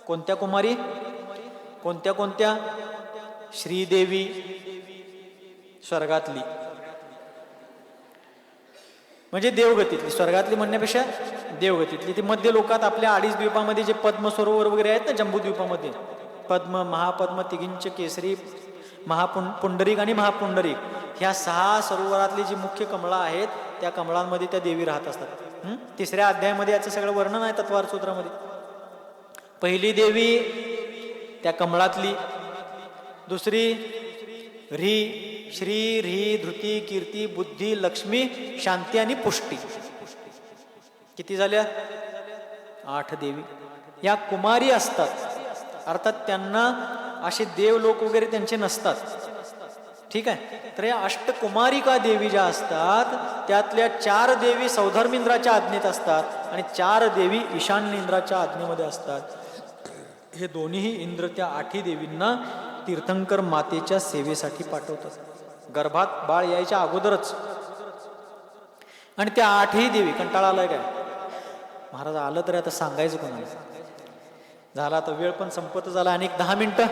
कोणत्या कुमारी? कोणत्या? श्रीदेवी स्वर्गातली, म्हणजे देवगतीतली. स्वर्गातली म्हणण्यापेक्षा देवगतीतली. ती मध्य लोकात आपल्या 2.5 द्वीपामध्ये जे पद्म सरोवर वगैरे आहेत ना, जम्बूद्वीपामध्ये पद्म, महापद्म, तिघिंच, केसरी, पुंडरीक आणि महापुंडरीक, ह्या 6 सरोवरातली जी मुख्य कमळं आहेत, त्या कमळांमध्ये त्या देवी राहत असतात. 3ऱ्या अध्यायामध्ये याचं सगळं वर्णन आहे तत्वार सूत्रामध्ये. पहिली देवी त्या कमळातली, दुसरी श्री, री, धृती, कीर्ती, बुद्धी, लक्ष्मी, शांती आणि पुष्टी. किती झाल्या? 8 देवी. या कुमारी असतात, अर्थात त्यांना असे देव लोक वगैरे त्यांचे नसतात. ठीक आहे. तर या अष्टकुमारिका देवी ज्या असतात, त्यातल्या 4 देवी सौधर्मेंद्राच्या आज्ञेत असतात आणि 4 देवी ईशान्य इंद्राच्या आज्ञेमध्ये असतात. हे दोन्हीही इंद्र त्या 8 देवींना तीर्थंकर मातेच्या सेवेसाठी पाठवतात, गर्भात बाळ यायच्या अगोदरच. आणि त्या 8ही देवी, कंटाळा आलाय काय महाराज? आलं तरी आता सांगायचं कोणाला? झाला आता, वेळ पण संपत झाला, आणि 10 मिनिटं.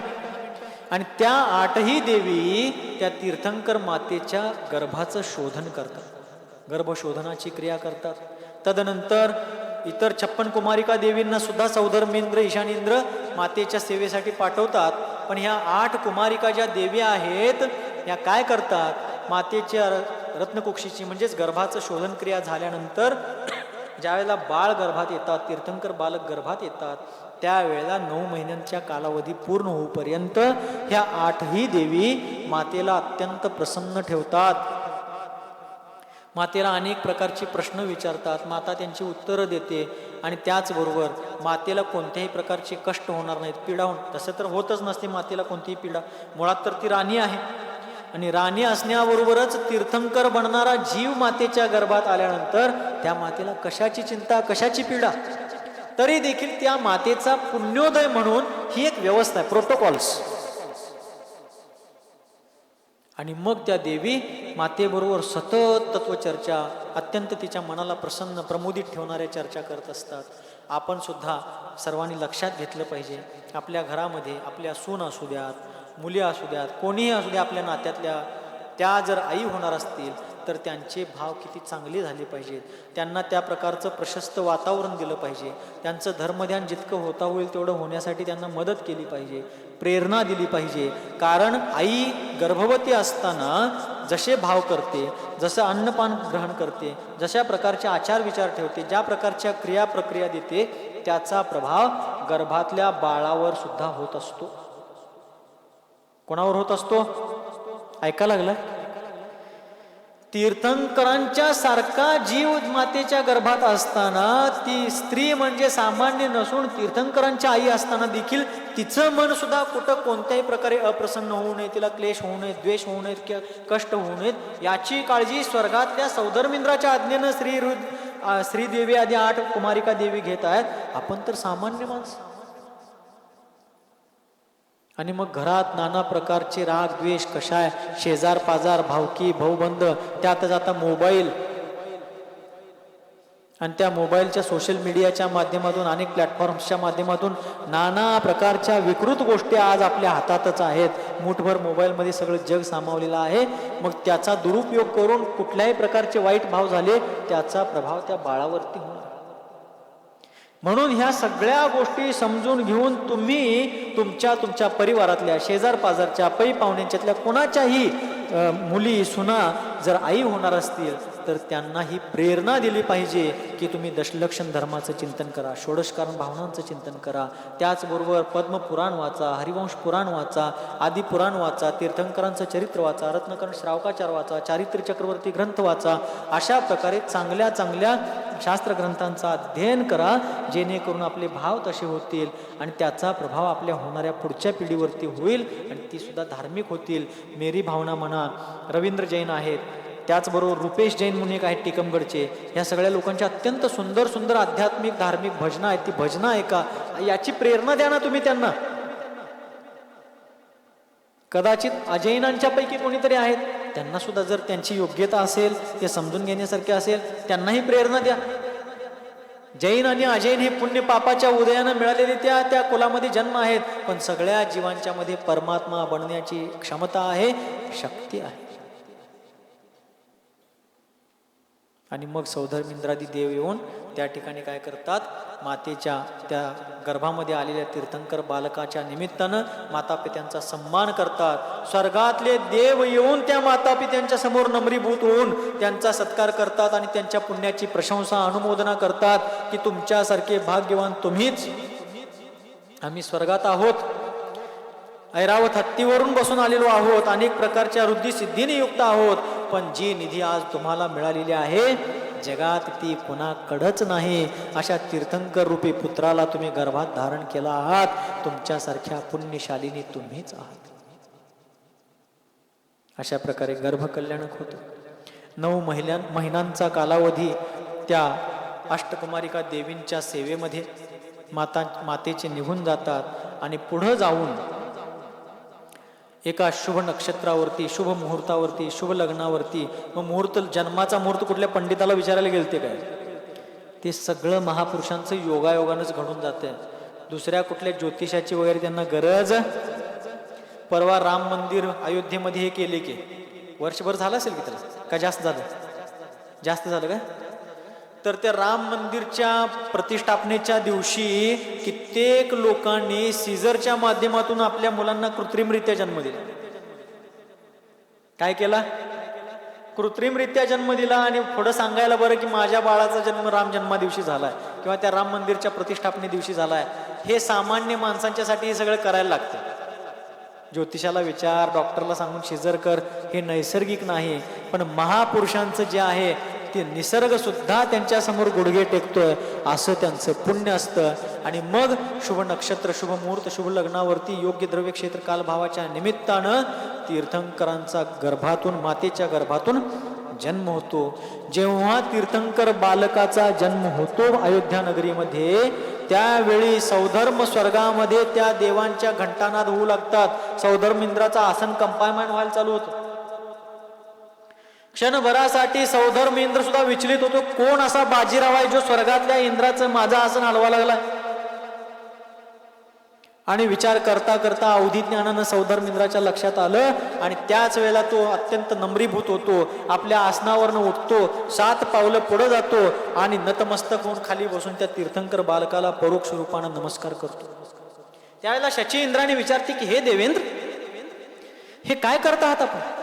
आणि त्या 8ही देवी त्या तीर्थंकर मातेच्या गर्भाचं शोधन करतात, गर्भशोधनाची क्रिया करतात. तदनंतर इतर 56 कुमारिका देवींना सुद्धा सौधर्मेंद्र, ईशानेंद्र मातेच्या सेवेसाठी पाठवतात. पण ह्या 8 कुमारिका ज्या देवी आहेत, ह्या काय करतात, मातेच्या रत्नकुक्षीची म्हणजेच गर्भाचं शोधन क्रिया झाल्यानंतर ज्यावेळेला बाळ गर्भात येतात, तीर्थंकर बालक गर्भात येतात, त्यावेळेला 9 महिन्यांच्या कालावधी पूर्ण होईपर्यंत ह्या 8ही देवी मातेला अत्यंत प्रसन्न ठेवतात. मातेला अनेक प्रकारचे प्रश्न विचारतात, माता त्यांची उत्तरं देते. आणि त्याचबरोबर मातेला कोणत्याही प्रकारचे कष्ट होणार नाहीत, पीडा तसं तर होतच नसते मातेला कोणतीही पीडा. मुळात तर ती राणी आहे, आणि राणी असण्याबरोबरच तीर्थंकर बनणारा जीव मातेच्या गर्भात आल्यानंतर त्या मातेला कशाची चिंता, कशाची पीडा? तरी देखील त्या मातेचा पुण्योदय म्हणून ही एक व्यवस्था आहे, प्रोटोकॉल्स. आणि मग त्या देवी मातेबरोबर सतत तत्वचर्चा, अत्यंत तिच्या मनाला प्रसन्न प्रमोदित ठेवणाऱ्या चर्चा करत असतात. आपण सुद्धा सर्वांनी लक्षात घेतलं पाहिजे, आपल्या घरामध्ये आपल्या सून असू द्यात, मुली असू द्यात, कोणीही असू द्या, आपल्या नात्यातल्या त्या जर आई होणार असतील तर त्यांचे भाव किती चांगले झाले पाहिजेत. त्यांना त्या प्रकारचं प्रशस्त वातावरण दिलं पाहिजे. त्यांचं धर्मध्यान जितकं होता होईल तेवढं होण्यासाठी त्यांना मदत केली पाहिजे, प्रेरणा दिली पाहिजे. कारण आई गर्भवती असताना जसे भाव करते, जसं अन्नपान ग्रहण करते, जशा प्रकारचे आचार विचार ठेवते, ज्या प्रकारच्या क्रिया प्रक्रिया देते, त्याचा प्रभाव गर्भातल्या बाळावर सुद्धा होत असतो. कोणावर होत असतो? ऐका लागला? तीर्थंकरांच्या सारखा जीव मातेच्या गर्भात असताना ती स्त्री म्हणजे सामान्य नसून तीर्थंकरांच्या आई असताना देखील तिचं मन सुद्धा कुठं कोणत्याही प्रकारे अप्रसन्न होऊ नये, तिला क्लेश होऊ नये, द्वेष होऊ नयेत किंवा कष्ट होऊ नयेत याची काळजी स्वर्गातल्या सौधर्मेंद्राच्या आज्ञेनं श्रीदेवी आदी 8 कुमारिका देवी घेत आहेत. आपण तर सामान्य माणसं. आणि मग घरात नाना प्रकारचे राग द्वेष, कशाय, शेजार पाजार, भावकी भाऊबंद, त्यात जाता मोबाईल, आणि त्या मोबाईलच्या सोशल मीडियाच्या माध्यमातून, अनेक प्लॅटफॉर्म्सच्या माध्यमातून नाना प्रकारच्या विकृत गोष्टी आज आपल्या हातातच आहेत. मुठभर मोबाईलमध्ये सगळं जग सामावलेलं आहे. मग त्याचा दुरुपयोग करून कुठल्याही प्रकारचे वाईट भाव झाले, त्याचा प्रभाव त्या बाळावरती होणार. म्हणून ह्या सगळ्या गोष्टी समजून घेऊन तुम्ही तुमच्या परिवारातल्या शेजार पाजारच्या पै पाहुण्यांच्यातल्या कोणाच्याही मुली सुना जर आई होणार असतील तर त्यांना ही प्रेरणा दिली पाहिजे की तुम्ही दशलक्षण धर्माचं चिंतन करा, षोडशकारण भावनांचं चिंतन करा, त्याचबरोबर पद्मपुराण वाचा, हरिवंश पुराण वाचा, आदी पुराण वाचा, तीर्थंकरांचं चरित्र वाचा, रत्नकर्ण श्रावकाचार वाचा, चारित्र्य चक्रवर्ती ग्रंथ वाचा. अशा प्रकारे चांगल्या चांगल्या शास्त्रग्रंथांचा अध्ययन करा, जेणेकरून आपले भाव तसे होतील आणि त्याचा प्रभाव आपल्या होणाऱ्या पुढच्या पिढीवरती होईल आणि ती सुद्धा धार्मिक होतील. मेरी भावना म्हणा, रवींद्र जैन आहेत, त्याचबरोबर रुपेश जैन म्हणून एक आहेत टिकमगडचे. ह्या सगळ्या लोकांची अत्यंत सुंदर सुंदर आध्यात्मिक धार्मिक भजनं आहेत. ती भजनं ऐका, याची प्रेरणा द्या ना तुम्ही त्यांना. कदाचित अजैनांच्या पैकी कोणीतरी आहेत, त्यांना सुद्धा जर त्यांची योग्यता असेल, ते समजून घेण्यासारखे असेल, त्यांनाही प्रेरणा द्या. जैन आणि अजैन हे पुण्य पापाच्या उदयानं मिळालेले त्या कुलामध्ये जन्म आहेत, पण सगळ्या जीवांच्या मध्ये परमात्मा बनण्याची क्षमता आहे, शक्ती आहे. आणि मग सौधर्म इंद्रादी देव येऊन त्या ठिकाणी काय करतात, मातेच्या त्या गर्भामध्ये आलेल्या तीर्थंकर बालकाच्या निमित्तानं मातापित्यांचा सन्मान करतात. स्वर्गातले देव येऊन त्या मातापित्यांच्या समोर नम्रीभूत होऊन त्यांचा सत्कार करतात आणि त्यांच्या पुण्याची प्रशंसा अनुमोदना करतात की तुमच्यासारखे भाग्यवान तुम्हीच. आम्ही स्वर्गात आहोत, ऐरावत हत्तीवरून बसून आलेलो आहोत, अनेक प्रकारच्या वृद्धी सिद्धीने युक्त आहोत, पण जी निधी आज तुम्हाला मिळालेली आहे जगात ती कुणाकडच नाही. अशा तीर्थंकर रूपी पुत्राला तुम्ही गर्भात धारण केला आहात, तुमच्यासारख्या पुण्यशालीनी तुम्हीच आहात. अशा प्रकारे गर्भकल्याणक होतं. 9 महिन्यांचा कालावधी त्या अष्टकुमारिका देवींच्या सेवेमध्ये मातेचे निघून जातात आणि पुढं जाऊन एका शुभ नक्षत्रावरती, शुभ मुहूर्तावरती, शुभ लग्नावरती, मग मुहूर्त जन्माचा मुहूर्त कुठल्या पंडिताला विचारायला गेलते काय, ते सगळं महापुरुषांचं योगायोगानंच घडून जातं. दुसऱ्या कुठल्या ज्योतिषाची वगैरे त्यांना गरज. परवा राम मंदिर अयोध्येमध्ये हे केले की वर्षभर झालं असेल की त्याला, का जास्त झालं? जास्त झालं का? तर त्या राम मंदिरच्या प्रतिष्ठापनेच्या दिवशी कित्येक लोकांनी सीझरच्या माध्यमातून आपल्या मुलांना कृत्रिमरित्या जन्म दिला. काय केला? कृत्रिमरित्या जन्म दिला. आणि पुढं सांगायला बरं की माझ्या बाळाचा जन्म राम जन्मा दिवशी झालाय किंवा त्या राम मंदिरच्या प्रतिष्ठापने दिवशी झालाय. हे सामान्य माणसांच्यासाठी हे सगळं करायला लागतं. ज्योतिषाला विचार, डॉक्टरला सांगून सीझर कर, हे नैसर्गिक नाही. पण महापुरुषांचं जे आहे ते निसर्ग सुद्धा त्यांच्या समोर गुडघे टेकतोय, असं त्यांचं पुण्य असतं. आणि मग शुभ नक्षत्र, शुभ मुहूर्त, शुभ लग्नावरती योग्य द्रव्य क्षेत्र कालभावाच्या निमित्तानं तीर्थंकरांचा गर्भातून, मातेच्या गर्भातून जन्म होतो. जेव्हा तीर्थंकर बालकाचा जन्म होतो अयोध्या नगरीमध्ये, त्यावेळी सौधर्म स्वर्गामध्ये त्या देवांच्या घंटानाद होऊ लागतात. सौधर्म इंद्राचा आसन कंपायमान व्हायला चालू होतं. क्षणभरासाठी सौधर्म इंद्र सुद्धा विचलित होतो, कोण असा बाजीराव आहे जो स्वर्गातल्या इंद्राचं माझं आसन हलवा लागला. आणि विचार करता करता अवधी ज्ञानानं सौधर्म इंद्राच्या लक्षात आलं आणि त्याच वेळेला तो अत्यंत नम्रीभूत होतो. आपल्या आसनावरनं उठतो, 7 पावलं पुढे जातो आणि नतमस्तक होऊन खाली बसून त्या तीर्थंकर बालकाला परोक्ष रूपानं नमस्कार करतो. त्यावेळेला शची इंद्राने विचारते की हे देवेंद्र, हे काय करता आहात आपण?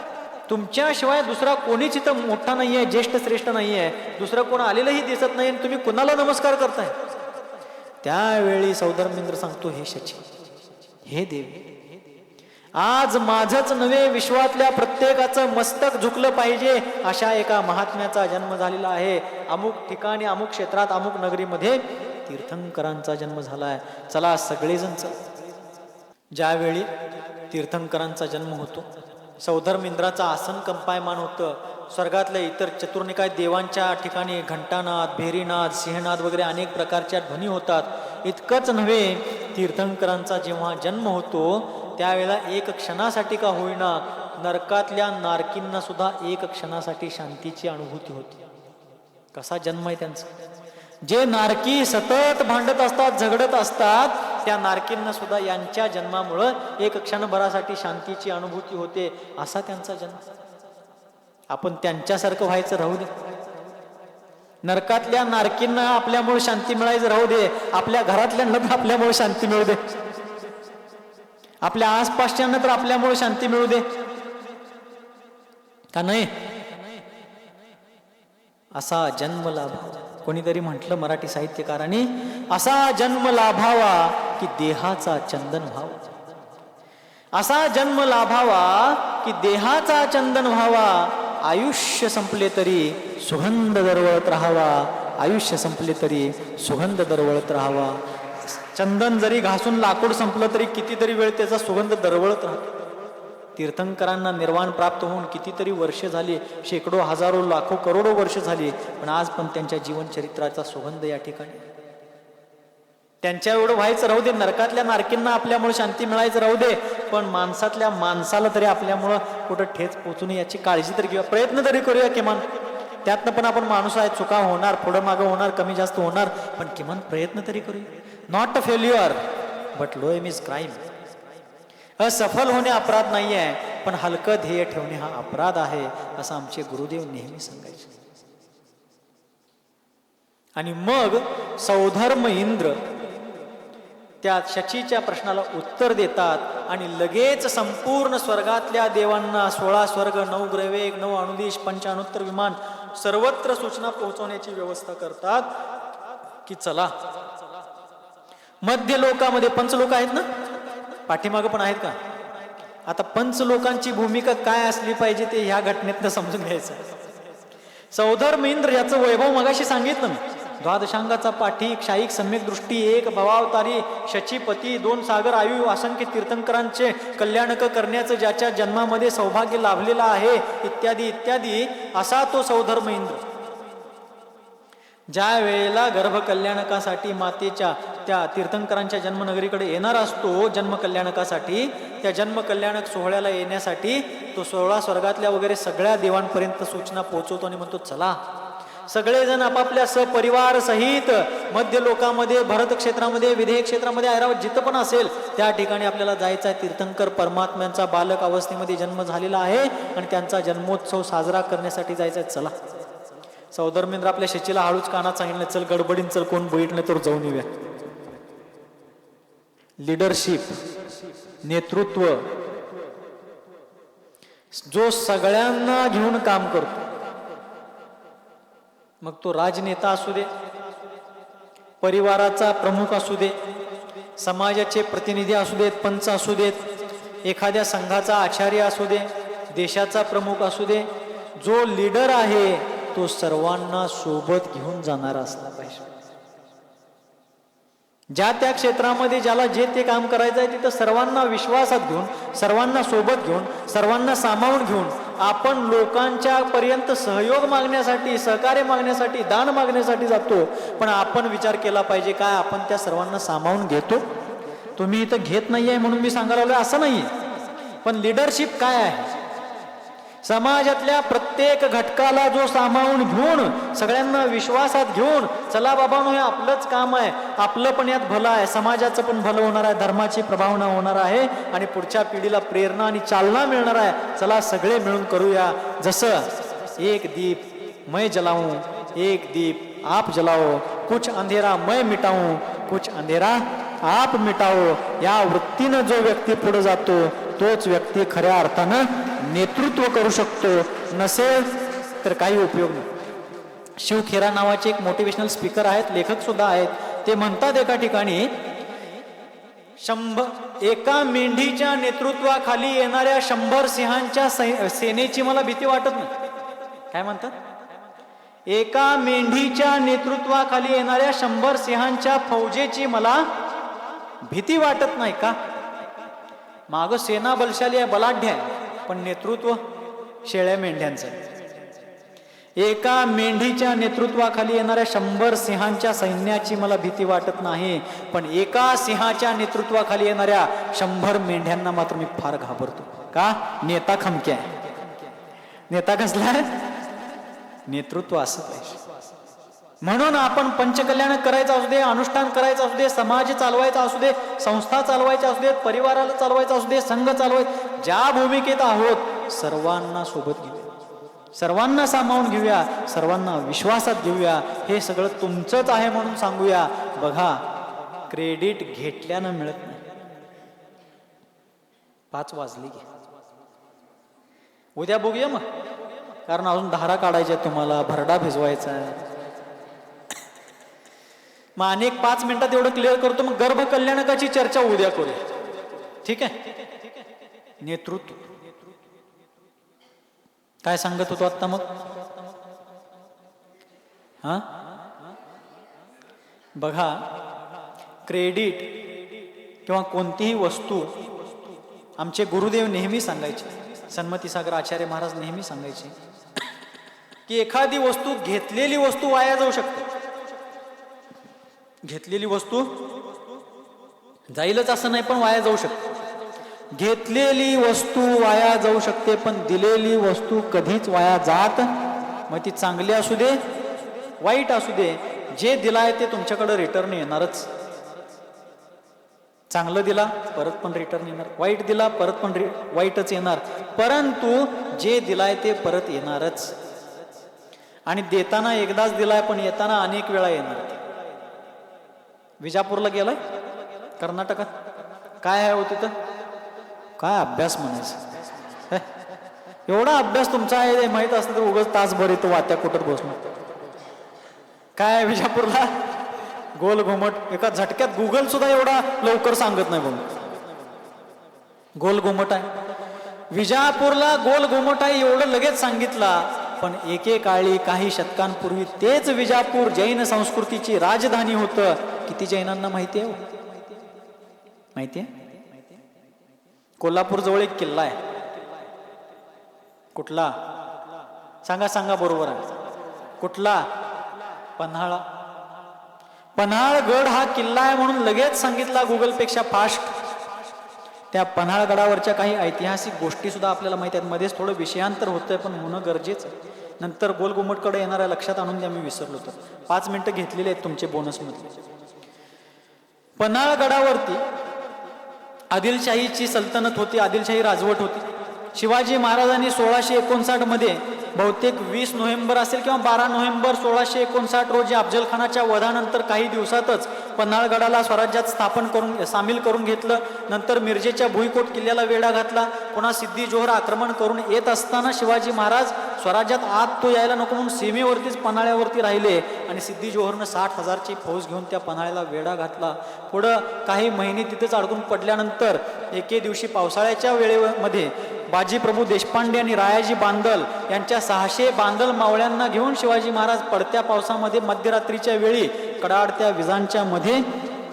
तुमच्याशिवाय दुसरा कोणीच इथं मोठा नाहीये, ज्येष्ठ श्रेष्ठ नाहीये, दुसरं कोण आलेलंही दिसत नाही, तुम्ही कुणाला नमस्कार करताय? त्यावेळी सौधर्मेंद्र सांगतो, हे शची, हे देव, आज माझंच नव्हे विश्वातल्या प्रत्येकाचं मस्तक झुकलं पाहिजे अशा एका महात्म्याचा जन्म झालेला आहे. अमुक ठिकाणी, अमुक क्षेत्रात, अमुक नगरीमध्ये तीर्थंकरांचा जन्म झालाय. चला सगळेजण चल. ज्यावेळी तीर्थंकरांचा जन्म होतो, सौधर्म इंद्राचं आसन कंपायमान होतं. स्वर्गातल्या इतर चतुर्निकाय देवांच्या ठिकाणी घंटानाद, भेरीनाद, सिंहनाद वगैरे अनेक प्रकारच्या ध्वनी होतात. इतकंच नव्हे, तीर्थंकरांचा जेव्हा जन्म होतो त्यावेळेला एक क्षणासाठी का होईना नरकातल्या नारकींना सुद्धा एक क्षणासाठी शांतीची अनुभूती होती. कसा जन्म आहे त्यांचा! जे नारकी सतत भांडत असतात, झगडत असतात, त्या नारकींना सुद्धा यांच्या जन्मामुळं एक क्षणभरासाठी शांतीची अनुभूती होते. असा त्यांचा जन्म. आपण त्यांच्यासारखं व्हायचं राहू दे. नरकातल्या नारकींना आपल्यामुळे शांती मिळायचं राहू दे, आपल्या घरातल्यांना तर आपल्यामुळे शांती मिळू दे, आपल्या आसपासच्यांना तर आपल्यामुळे शांती मिळू दे का नाही? असा जन्म लाभावा. कोणीतरी म्हटलं मराठी साहित्यकारांनी, असा जन्म लाभावा की देहाचा चंदन व्हावा. असा जन्म लाभावा की देहाचा चंदन व्हावा. आयुष्य संपले तरी सुगंध दरवळत राहावा. आयुष्य संपले तरी सुगंध दरवळत राहावा. चंदन जरी घासून लाकूड संपलं तरी कितीतरी वेळ त्याचा सुगंध दरवळत राहतो. तीर्थंकरांना निर्वाण प्राप्त होऊन कितीतरी वर्ष झाली, शेकडो हजारो लाखो करोडो वर्ष झाली, पण आज पण त्यांच्या जीवनचरित्राचा सुगंध या ठिकाणी. त्यांच्या एवढं व्हायचं राहू दे, नरकातल्या नारकींना आपल्यामुळे शांती माळायचं राहू दे, पण माणसातल्या माणसाला तरी आपल्यामुळं कुठं ठेच पोचू नये याची काळजी तरी घेऊया, प्रयत्न तरी करूया किमान. त्यातनं पण आपण माणूस आहे, चुका होणार, पुढं मागं होणार, कमी जास्त होणार, पण किमान प्रयत्न तरी करूया. Not a failure but low aim is crime. असफल होणे अपराध नाही आहे, पण हलकं ध्येय ठेवणे हा अपराध आहे, असं आमचे गुरुदेव नेहमी सांगायचे. आणि मग सौधर्म इंद्र त्या शचीच्या प्रश्नाला उत्तर देतात आणि लगेच संपूर्ण स्वर्गातल्या देवांना 16 स्वर्ग, 9 ग्रहवेग, 9 अणुदिश, 95 विमान, सर्वत्र सूचना पोहोचवण्याची व्यवस्था करतात की चला. मध्य लोकामध्ये पंचलोक आहेत ना, पाठीमागं पण आहेत का? आता पंचलोकांची भूमिका काय असली पाहिजे ते ह्या घटनेतनं समजून घ्यायचं. सौधर्म इंद्र याचं वैभव मगाशी सांगितलं मी. द्वादशांगाचा पाठीक, शाईक, सम्यक दृष्टी, एक भवावतारी, शचीपती, 2 सागर, आयु, असंख्य तीर्थंकरांचे कल्याणक करण्याचं ज्याच्या जन्मामध्ये सौभाग्य लाभलेलं आहे, इत्यादी इत्यादी, असा तो सौधर्म इंद्र. ज्या वेळेला गर्भ कल्याणकासाठी मातेच्या त्या तीर्थंकरांच्या जन्मनगरीकडे येणार असतो, जन्म कल्याणकासाठी, त्या जन्म कल्याणक सोहळ्याला येण्यासाठी तो 16 स्वर्गातल्या वगैरे सगळ्या देवांपर्यंत सूचना पोहोचवतो आणि म्हणतो चला. सगळेजण आपापल्या सपरिवार सहित मध्य लोकामध्ये, भरत क्षेत्रामध्ये, विधेय क्षेत्रामध्ये, ऐरावत जिथं पण असेल त्या ठिकाणी आपल्याला जायचं आहे. तीर्थंकर परमात्म्यांचा बालक अवस्थेमध्ये जन्म झालेला आहे आणि त्यांचा जन्मोत्सव साजरा करण्यासाठी जायचा आहे, चला. सौधर्मेंद्र आपल्या शचीला हळूच कानात सांगितलं, चल गडबडीन चल, कोण बैठलं तर जाऊन येऊया. लिडरशिप, नेतृत्व, जो सगळ्यांना घेऊन काम करतो, मग तो राजनेता असू दे, परिवाराचा प्रमुख असू दे, समाजाचे प्रतिनिधी असू देत, पंच असू देत, एखाद्या संघाचा आचार्य असू दे, देशाचा प्रमुख असू दे, जो लीडर आहे तो सर्वांना सोबत घेऊन जाणारा असला पाहिजे. ज्या त्या क्षेत्रामध्ये ज्याला जे ते काम करायचं आहे तिथं सर्वांना विश्वासात घेऊन, सर्वांना सोबत घेऊन, सर्वांना सामावून घेऊन आपण लोकांच्या पर्यंत सहयोग मागण्यासाठी, सहकार्य मागण्यासाठी, दान मागण्यासाठी जातो. पण आपण विचार केला पाहिजे, काय आपण त्या सर्वांना सामावून घेतो? तुम्ही इथं घेत नाहीये म्हणून मी सांगायला लागलो असं नाहीये, पण लिडरशिप काय आहे? समाजातल्या प्रत्येक घटकाला जो सामावून घेऊन, सगळ्यांना विश्वासात घेऊन, चला बाबांनो हे आपलंच काम आहे, आपलं पण यात भलं आहे, समाजाचं पण भलं होणार आहे, धर्माची प्रभावना होणार आहे आणि पुढच्या पिढीला प्रेरणा आणि चालना मिळणार आहे. चला सगळे मिळून करूया. जसं एक दीप मैं जलाऊं, एक दीप आप जलाओ, कुछ अंधेरा मैं मिटाऊं, कुछ अंधेरा आप मिटाओ, या वृत्तीनं जो व्यक्ती पुढे जातो तोच व्यक्ती खऱ्या अर्थानं नेतृत्व करू शकतो. नसेल तर काही उपयोग नाही. शिव खेरा नावाचे एक मोटिवेशनल स्पीकर आहेत, लेखक सुद्धा आहेत. ते म्हणतात एका ठिकाणी, एका मेंढीच्या नेतृत्वाखाली येणाऱ्या 100 सिंहांच्या सेनेची मला भीती वाटत नाही. काय म्हणतात? एका मेंढीच्या नेतृत्वाखाली येणाऱ्या 100 सिंहांच्या फौजेची मला भीती वाटत नाही. का? मागं सेना बलशाली आहे, बलाढ्य आहे, पण नेतृत्व शेळ्या मेंढ्यांचं. एका मेंढीच्या नेतृत्वाखाली येणाऱ्या 100 सिंहांच्या सैन्याची मला भीती वाटत नाही, पण एका सिंहाच्या नेतृत्वाखाली येणाऱ्या 100 मेंढ्यांना मात्र मी फार घाबरतो. का? नेता खमक्या आहे. नेता कसला आहे? नेतृत्व असं पाहिजे. म्हणून आपण पंचकल्याण करायचं असू दे, अनुष्ठान करायचं असू दे, समाज चालवायचा असू दे, संस्था चालवायच्या असू देत, परिवाराला चालवायचं असू दे, संघ चालवायचं, ज्या भूमिकेत आहोत सर्वांना सोबत घेऊ. सर्वांना सामावून घेऊया, सर्वांना विश्वासात घेऊया, हे सगळं तुमचंच आहे म्हणून सांगूया. बघा, क्रेडिट घेतल्यानं मिळत नाही. 5 वाजले की उद्या बघूया मग, कारण अजून धारा काढायच्या तुम्हाला, भरडा भिजवायचा आहे. मग अनेक 5 मिनिटात एवढं क्लिअर करतो. मग गर्भ कल्याणकाची चर्चा उद्या करूया, ठीक आहे? नेतृत्व काय सांगत होतो आता मग? हा, बघा, क्रेडिट किंवा कोणतीही वस्तू, आमचे गुरुदेव नेहमी सांगायचे, सन्मती सागर आचार्य महाराज नेहमी सांगायचे की एखादी वस्तू, घेतलेली वस्तू वाया जाऊ शकते. घेतलेली वस्तू जाईलच असं नाही, पण वाया जाऊ शकते. घेतलेली वस्तू वाया जाऊ शकते, पण दिलेली वस्तू कधीच वाया जात. मग ती चांगली असू दे, वाईट असू दे, जे दिलाय ते तुमच्याकडे रिटर्न येणारच. चांगलं दिला परत पण रिटर्न येणार, वाईट दिला परत पण वाईटच येणार, परंतु जे दिलाय ते परत येणारच. आणि देताना एकदाच दिलाय, पण येताना अनेक वेळा येणार. विजापूरला गेलाय, कर्नाटकात, काय आहे हो तिथं? काय अभ्यास म्हणायचं, एवढा अभ्यास तुमचा आहे माहित असतं तर उगाच तासभर येतो वात्या कुठत बसणं. काय आहे विजापूरला? गोल घुमट. एका झटक्यात गुगल सुद्धा एवढा लवकर सांगत नाही बघ. गोल घुमट आहे विजापूरला, गोल घुमट आहे एवढं लगेच सांगितला. पण एकेकाळी काही शतकांपूर्वी तेच विजापूर जैन संस्कृतीची राजधानी होतं. किती जैनांना माहिती आहे? माहिती आहे? कोल्हापूर जवळ एक किल्ला आहे. कुठला? सांगा सांगा, बरोबर आहे. कुठला? पन्हाळा. पन्हाळगड हा किल्ला आहे म्हणून लगेच सांगितला, गुगलपेक्षा फास्ट. त्या पन्हाळगडावरच्या काही ऐतिहासिक गोष्टी सुद्धा आपल्याला माहिती आहेत. मध्येच थोडं विषयांतर होतंय, पण होणं गरजेचं. नंतर गोलघुमटकडे येणाऱ्या लक्षात आणून द्या, मी विसरलो तर. 5 मिनिटं घेतलेले आहेत तुमचे बोनसमध्ये. पन्हाळगडावरती आदिलशाहीची सल्तनत होती, आदिलशाही राजवट होती. शिवाजी महाराजांनी 1659 मध्ये, बहुतेक 20 नोव्हेंबर असेल किंवा 12 नोव्हेंबर 1659 रोजी अफजल खानाच्या वधानंतर काही दिवसातच पन्हाळगडाला स्वराज्यात सामील करून घेतलं. नंतर मिरजेच्या भुईकोट किल्ल्याला वेढा घातला. पुन्हा सिद्धी जोहर आक्रमण करून येत असताना शिवाजी महाराज स्वराज्यात आत तो यायला नको म्हणून सीमेवरतीच पन्हाळ्यावरती राहिले. आणि सिद्धी जोहरनं 60,000ची फौज घेऊन त्या पन्हाळ्याला वेढा घातला. पुढं काही महिने तिथेच अडकून पडल्यानंतर एके दिवशी पावसाळ्याच्या वेळेमध्ये बाजीप्रभू देशपांडे आणि रायाजी बांदल यांच्या 600 बांदल मावळ्यांना घेऊन शिवाजी महाराज पडत्या पावसामध्ये मध्यरात्रीच्या वेळी कडाडत्या विजांच्या मध्ये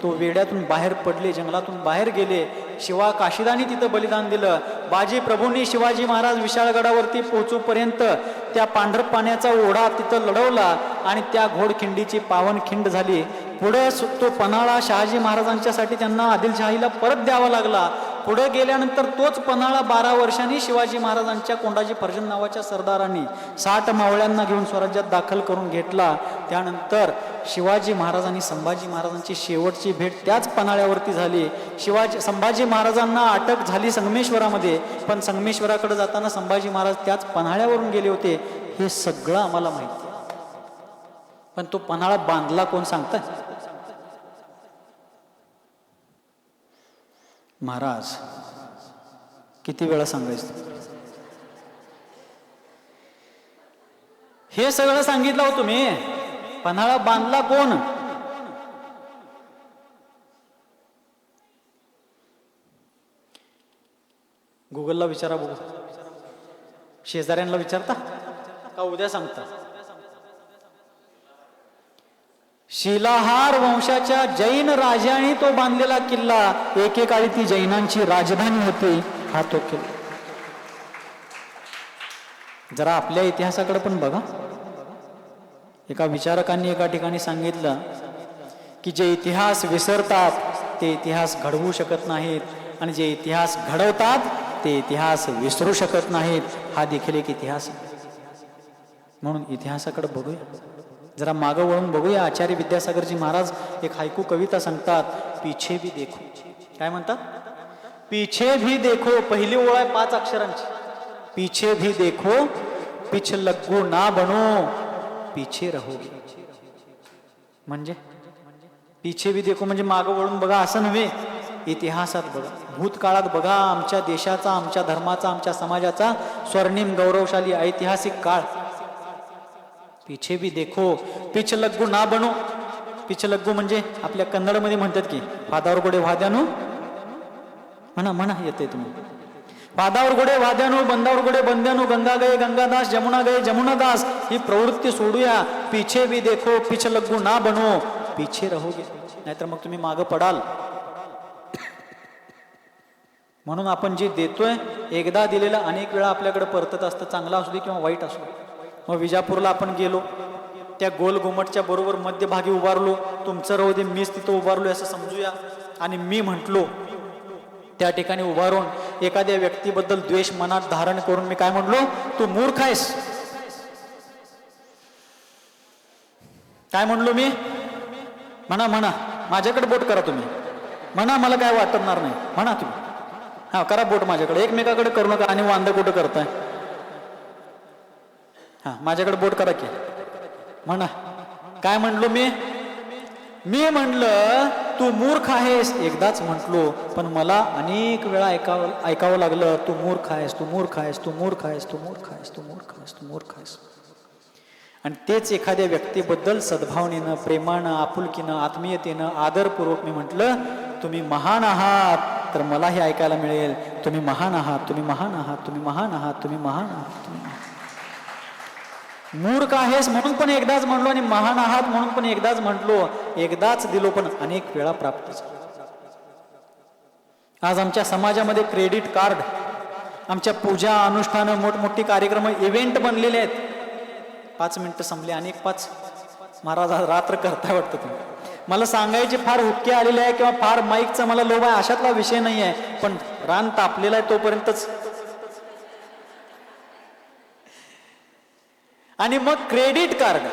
तो वेड्यातून बाहेर पडले, जंगलातून बाहेर गेले. शिवा काशिदानी तिथं बलिदान दिलं. बाजीप्रभूंनी शिवाजी महाराज विशाळगडावरती पोहोचूपर्यंत त्या पांढर पाण्याचा ओढा तिथं लढवला आणि त्या घोडखिंडीची पावनखिंड झाली. पुढे तो पन्हाळा शहाजी महाराजांच्यासाठी त्यांना आदिलशाहीला परत द्यावा लागला. पुढे गेल्यानंतर तोच पन्हाळा 12 वर्षांनी शिवाजी महाराजांच्या कोंडाजी फर्जंद नावाच्या सरदारांनी 60 मावळ्यांना घेऊन स्वराज्यात दाखल करून घेतला. त्यानंतर शिवाजी महाराजांनी संभाजी महाराजांची शेवटची भेट त्याच पन्हाळ्यावरती झाली. संभाजी महाराजांना अटक झाली संगमेश्वरामध्ये, पण संगमेश्वराकडे जाताना संभाजी महाराज त्याच पन्हाळ्यावरून गेले होते. हे सगळं आम्हाला माहिती आहे. पण तो पन्हाळा बांधला कोण सांगताय? महाराज. किती वेळा सांगायचं? हे सगळं सांगितलं हो तुम्ही. पन्हाळा बांधला कोण? गुगलला विचारा बघू. शेजाऱ्यांना विचारता का उद्या सांगता? शिलाहार वंशाच्या जैन राजाने तो बांधलेला किल्ला, एकेकाळी ती जैनांची राजधानी होती. हा तो किल्ला. जरा आपल्या इतिहासाकडे पण बघा. एका विचारकांनी एका ठिकाणी सांगितलं की जे इतिहास विसरतात ते इतिहास घडवू शकत नाहीत, आणि जे इतिहास घडवतात ते इतिहास विसरू शकत नाहीत. हा देखील एक इतिहास. म्हणून इतिहासाकडे बघूया, जरा मागं वळून बघूया. आचार्य विद्यासागरजी महाराज एक हायकू कविता सांगतात, पीछे भी देखो. काय म्हणतात? पीछे भी देखो. पहिली ओळ आहे 5 अक्षरांची. पीछे भी देखो पिछ लग्गू ना बनो पीछे रहोगे. म्हणजे पीछे भी देखो म्हणजे मागं वळून बघा असं नव्हे, इतिहासात बघा, भूतकाळात बघा. आमच्या देशाचा, आमच्या धर्माचा, आमच्या समाजाचा स्वर्णिम गौरवशाली ऐतिहासिक काळ. पीछे भी देखो पिछ लग्गू ना बनो. पिछ लग्गू म्हणजे आपल्या कन्नडमध्ये म्हणतात की पादावर गोडे वाद्यानो, म्हणा येते तुम्ही. पादावर गोडे वाद्यानो, बंदावर गोडे बंद्यानो, गंगा गए गंगादास, जमुना गए जमुनादास. ही प्रवृत्ती सोडूया. पीछे भी देखो पिछ लग्गू ना बनो पीछे रहोगे. नाहीतर मग तुम्ही मागं पडाल. म्हणून आपण जे देतोय एकदा दिलेलं अनेक वेळा आपल्याकडे परतत असतं, चांगला असू दे किंवा वाईट असू दे. मग विजापूरला आपण गेलो, त्या गोल घुमटच्या बरोबर मध्यभागी उभारलो. तुमचं राहू दे, मीच तिथं उभारलो असं समजूया. आणि मी म्हटलो त्या ठिकाणी उभारून एखाद्या व्यक्तीबद्दल द्वेष मनात धारण करून मी काय म्हटलो, तू मूर्ख आहेस. काय म्हणलो मी? म्हणा माझ्याकडे बोट करा तुम्ही. म्हणा, मला काय वाटणार नाही. म्हणा तुम्ही, हा करा बोट माझ्याकडे. एकमेकाकडे करू नका. आणि वांद कुठं करताय? हा माझ्याकडे बोट करा की. म्हणा काय म्हणलो मी म्हणलं तू मूर्ख आहेस. एकदाच म्हटलो, पण मला अनेक वेळा ऐकावं लागलं, तू मूर्ख आहेस, तू मूर्ख आहेस, तू मूर्ख आहेस, तू मूर्ख आहेस, तू मूर्ख आहेस, तू मूर्ख आहेस. आणि तेच एखाद्या व्यक्तीबद्दल सद्भावनेनं, प्रेमानं, आपुलकीनं, आत्मीयतेनं, आदरपूर्वक मी म्हटलं, तुम्ही महान आहात. तर मला हे ऐकायला मिळेल, तुम्ही महान आहात, तुम्ही महान आहात, तुम्ही महान आहात, तुम्ही महान आहात, तुम्ही महान. मूर्ख आहेस म्हणून पण एकदाच म्हणलो, आणि महान आहात म्हणून पण एकदाच म्हटलो. एकदाच दिलो, पण अनेक वेळा प्राप्त झालो. आज आमच्या समाजामध्ये क्रेडिट कार्ड, आमच्या पूजा अनुष्ठानं, मोठमोठी कार्यक्रम, इव्हेंट बनलेले आहेत. 5 मिनिटं संपले, अनेक 5. महाराज रात्र करताय वाटतं तुम्ही. मला सांगायचे फार हुक्के आलेले आहे किंवा फार माईकचा मला लोभ आहे, अशातला विषय नाही आहे. पण रान तापलेला आहे तोपर्यंतच. आणि मग क्रेडिट कार्ड,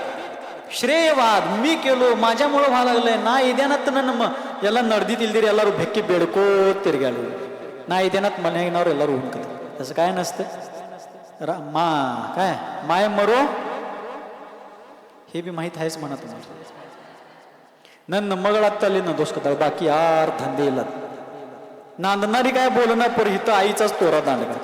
श्रेयवाद, मी केलो, माझ्यामुळं व्हायला लागलंय ना. इद्यानात मग याला नर्दी तिलदिर ಎಲ್ಲರೂ ಬೆಕ್ಕಿ बेडको ತಿರ್ಗಾಡು ನಾ इद्यानात ಮನೆಗಿನವ್ರು ಎಲ್ಲರೂ ಹುಡುಕತಾರೆ. तसं काय नसतं. काय माय मरो हे बी माहीत आहेच म्हणा तुम्हाला. ನನ್ನ ಮಗಳಾಗ್ತಲ್ಲಿ ना दोस्त बाकी यार धंदे ಇಲ್ಲ. नांदणारी काय बोलणार, पर इथं आईचाच तोरा दांडगा.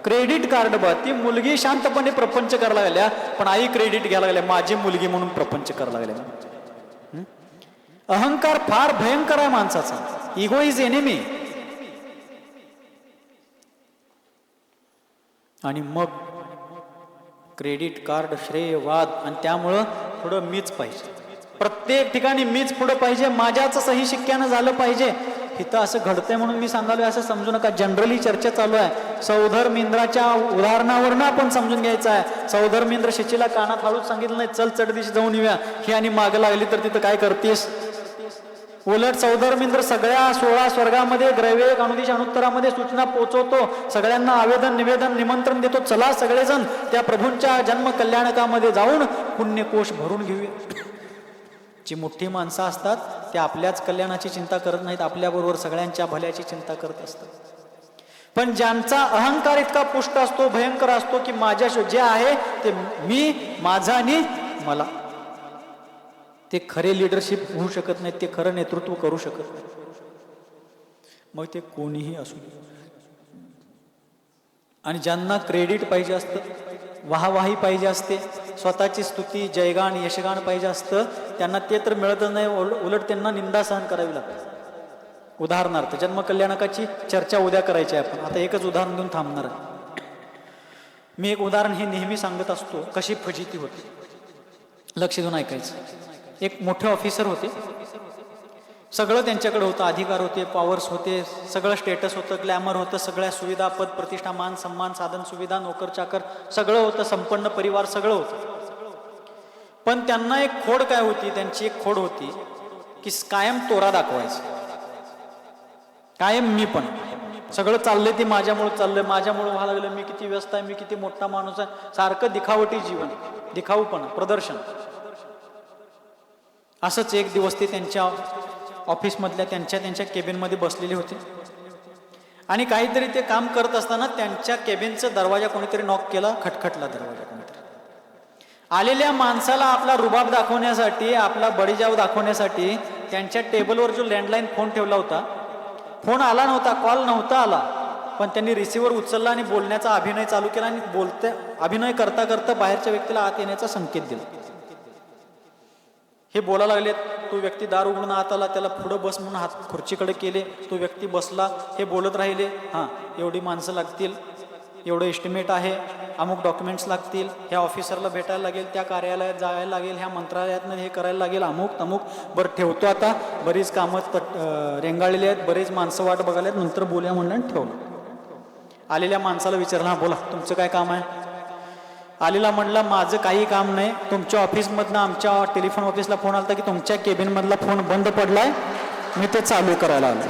क्रेडिट कार्ड बा, ती मुलगी शांतपणे प्रपंच करायला लागल्या, पण आई क्रेडिट घ्यायला लागल्या, माझी मुलगी म्हणून प्रपंच करायला लागल्या. अहंकार फार भयंकर आहे माणसाचा. Ego is enemy. आणि मग क्रेडिट कार्ड, श्रेयवाद, आणि त्यामुळं थोडं मीच पाहिजे. प्रत्येक ठिकाणी मीच पुढं पाहिजे, माझ्याच सही शिक्क्यानं झालं पाहिजे. इथं असं घडतंय म्हणून मी सांगालोय असं समजू नका. जनरली चर्चा चालू आहे. सौधर्मेंद्राच्या उदाहरणावरनं आपण समजून घ्यायचं आहे. सौधर्मेंद्र शचीला कानात हळूच सांगितलं नाही, चल चढदिशी जाऊन येऊया. ही आणि मागं लागली तर तिथं काय करतेस? उलट सौधर्मेंद्र सगळ्या 16 स्वर्गामध्ये ग्रैवेक अनुदिश अनुत्तरामध्ये सूचना पोहोचवतो. सगळ्यांना आवेदन, निवेदन, निमंत्रण देतो, चला सगळेजण त्या प्रभूंच्या जन्म कल्याणकामध्ये जाऊन पुण्यकोश भरून घेऊया. जी मोठी माणसं असतात ते आपल्याच कल्याणाची चिंता करत नाहीत, आपल्याबरोबर सगळ्यांच्या भल्याची चिंता करत असतात. पण ज्यांचा अहंकार इतका पुष्ट असतो, भयंकर असतो, की माझ्या जे आहे ते मी, माझा आणि मला, ते खरे लिडरशिप होऊ शकत नाहीत, ते खरं नेतृत्व करू शकत नाही. मग ते कोणीही असू. आणि ज्यांना क्रेडिट पाहिजे असतं, वाहवाही पाहिजे असते, स्वतःची स्तुती, जयगान, यशगान पाहिजे असतं, त्यांना ते तर मिळतच नाही. उलट त्यांना निंदा सहन करावी लागते. उदाहरणार्थ जन्मकल्याणकाची चर्चा उद्या करायची आहे आपण. आता एकच उदाहरण देऊन थांबणार आहे. मी एक उदाहरण हे नेहमी सांगत असतो, कशी फजिती होती. लक्ष देऊन ऐकायचं. एक मोठे ऑफिसर होते. सगळं त्यांच्याकडे होतं, अधिकार होते, पॉवर्स होते, सगळं स्टेटस होतं, ग्लॅमर होतं, सगळ्या सुविधा, पद, प्रतिष्ठा, मान, सन्मान, साधन सुविधा, नोकर चाकर सगळं होतं, संपन्न परिवार सगळं होतं. पण त्यांना एक खोड काय होती, त्यांची एक खोड होती की कायम तोरा दाखवायचं. कायम मी पण सगळं चाललंय ते माझ्यामुळे चाललंय, माझ्यामुळे व्हायला लागलं, मी किती व्यस्त आहे, मी किती मोठा माणूस आहे. सारखं दिखावटी जीवन, दिखाऊपणा, प्रदर्शन. असंच एक दिवस ते त्यांच्या ऑफिसमधल्या त्यांच्या केबिनमध्ये बसलेले होते. आणि काहीतरी ते काम करत असताना त्यांच्या केबिनचा दरवाजा कोणीतरी नॉक केला, खटखटला दरवाजा. आलेल्या माणसाला आपला रुबाब दाखवण्यासाठी, आपला बडीजाव दाखवण्यासाठी त्यांच्या टेबलवर जो लँडलाईन फोन ठेवला होता, फोन आला नव्हता, कॉल नव्हता आला, पण त्यांनी रिसिव्हर उचलला आणि बोलण्याचा अभिनय चालू केला आणि अभिनय करता करता बाहेरच्या व्यक्तीला आत येण्याचा संकेत दिला. हे बोलायला लागले, तो व्यक्ती दार उघडून आत आला, त्याला पुढं बस म्हणून हात खुर्चीकडे केले, तो व्यक्ती बसला. हे बोलत राहिले, हां एवढी माणसं लागतील, एवढं एस्टिमेट आहे, अमुक डॉक्युमेंट्स लागतील, ह्या ऑफिसरला भेटायला लागेल, त्या कार्यालयात जायला लागेल, ह्या मंत्रालयातनं हे करायला लागेल, अमुक तमुक. बरं ठेवतो आता, बरीच कामं रेंगाळलेली आहेत, बरेच माणसं वाट बघायला आहेत, नंतर बोलूया म्हणलं ठेवलं. आलेल्या माणसाला विचारलं, हां बोला तुमचं काय काम आहे? आलेला म्हणला, माझं काही काम नाही, तुमच्या ऑफिसमधनं आमच्या टेलिफोन ऑफिसला फोन आला की तुमच्या केबिनमधला फोन बंद पडलाय, मी ते चालू करायला आलो.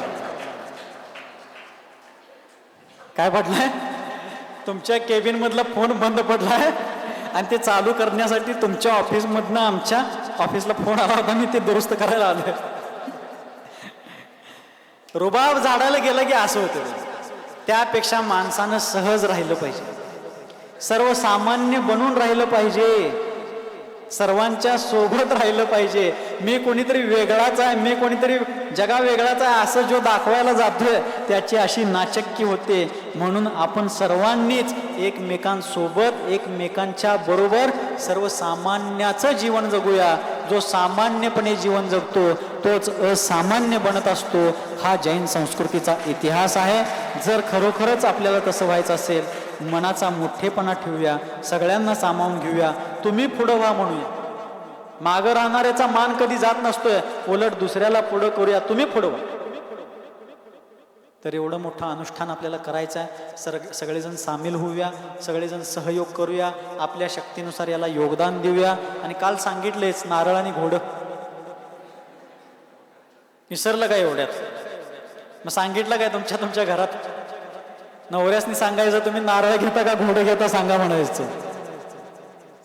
काय पडलाय? तुमच्या केबिनमधला फोन बंद पडलाय आणि ते चालू करण्यासाठी तुमच्या ऑफिसमधनं आमच्या ऑफिसला फोन आला होता, मी ते दुरुस्त करायला आलोय. रुबाब झाडायला गेलं की असं होतं. त्यापेक्षा माणसानं सहज राहिलं पाहिजे, सर्वसामान्य बनून राहिलं पाहिजे, सर्वांच्या सोबत राहिलं पाहिजे. मी कोणीतरी वेगळाच आहे, मी कोणीतरी जगा वेगळाच आहे असं जो दाखवायला जातोय त्याची अशी नाचक्की होते. म्हणून आपण सर्वांनीच एकमेकांसोबत, एकमेकांच्या बरोबर सर्वसामान्याचं जीवन जगूया. जो सामान्यपणे जीवन जगतो तोच असामान्य बनत असतो, हा जैन संस्कृतीचा इतिहास आहे. जर खरोखरच आपल्याला तसं व्हायचं असेल, मनाचा मोठेपणा ठेवूया, सगळ्यांना सामावून घेऊया, तुम्ही पुढं व्हा म्हणूया. मागं राहणाऱ्याचा मान कधी जात नसतोय, उलट दुसऱ्याला पुढं करूया, तुम्ही पुढं व्हा. तर एवढं मोठं अनुष्ठान आपल्याला करायचं आहे. सगळेजण सामील होऊया, सगळेजण सहयोग करूया, आपल्या शक्तीनुसार याला योगदान देऊया. आणि काल सांगितलेच, नारळ आणि घोडं विसरलं काय एवढ्यात? मग सांगितलं काय तुमच्या घरात? नवऱ्यासनी सांगायचं, तुम्ही नारळ घेता का घोडं घेता सांगा म्हणायचं.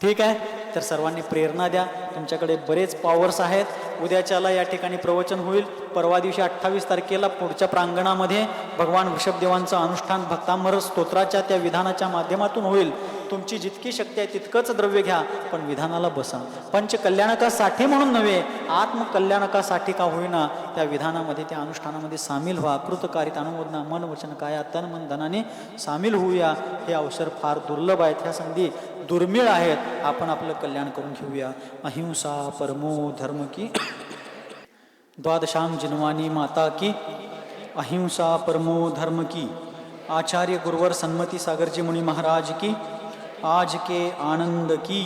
ठीक आहे, तर सर्वांनी प्रेरणा द्या. तुमच्याकडे बरेच पॉवर्स आहेत. उद्याच्याला या ठिकाणी प्रवचन होईल. परवा दिवशी 28 तारखेला पुढच्या प्रांगणामध्ये भगवान वृषभदेवांचं अनुष्ठान भक्तांबर स्तोत्राच्या त्या विधानाच्या माध्यमातून होईल. तुमची जितकी शक्ती आहे तितकंच द्रव्य घ्या, पण विधानाला बसा. पंचकल्याणकासाठी म्हणून नव्हे, आत्मकल्याणकासाठी का होईना त्या विधानामध्ये, त्या अनुष्ठानामध्ये सामील व्हा. कृतकारित अनुमोदना मन वचन काया तन मन धनाने सामील होऊया. हे अवसर फार दुर्लभ आहेत, ह्या संधी दुर्मिळ आहेत. आपण आपलं कल्याण करून घेऊया. अहिंसा परमो धर्म की, द्वादशाम जिनवानी माता की, अहिंसा परमो धर्म की. आचार्य गुरुवर सन्मति सागरजी मुनि महाराज की, आज के आनंद की.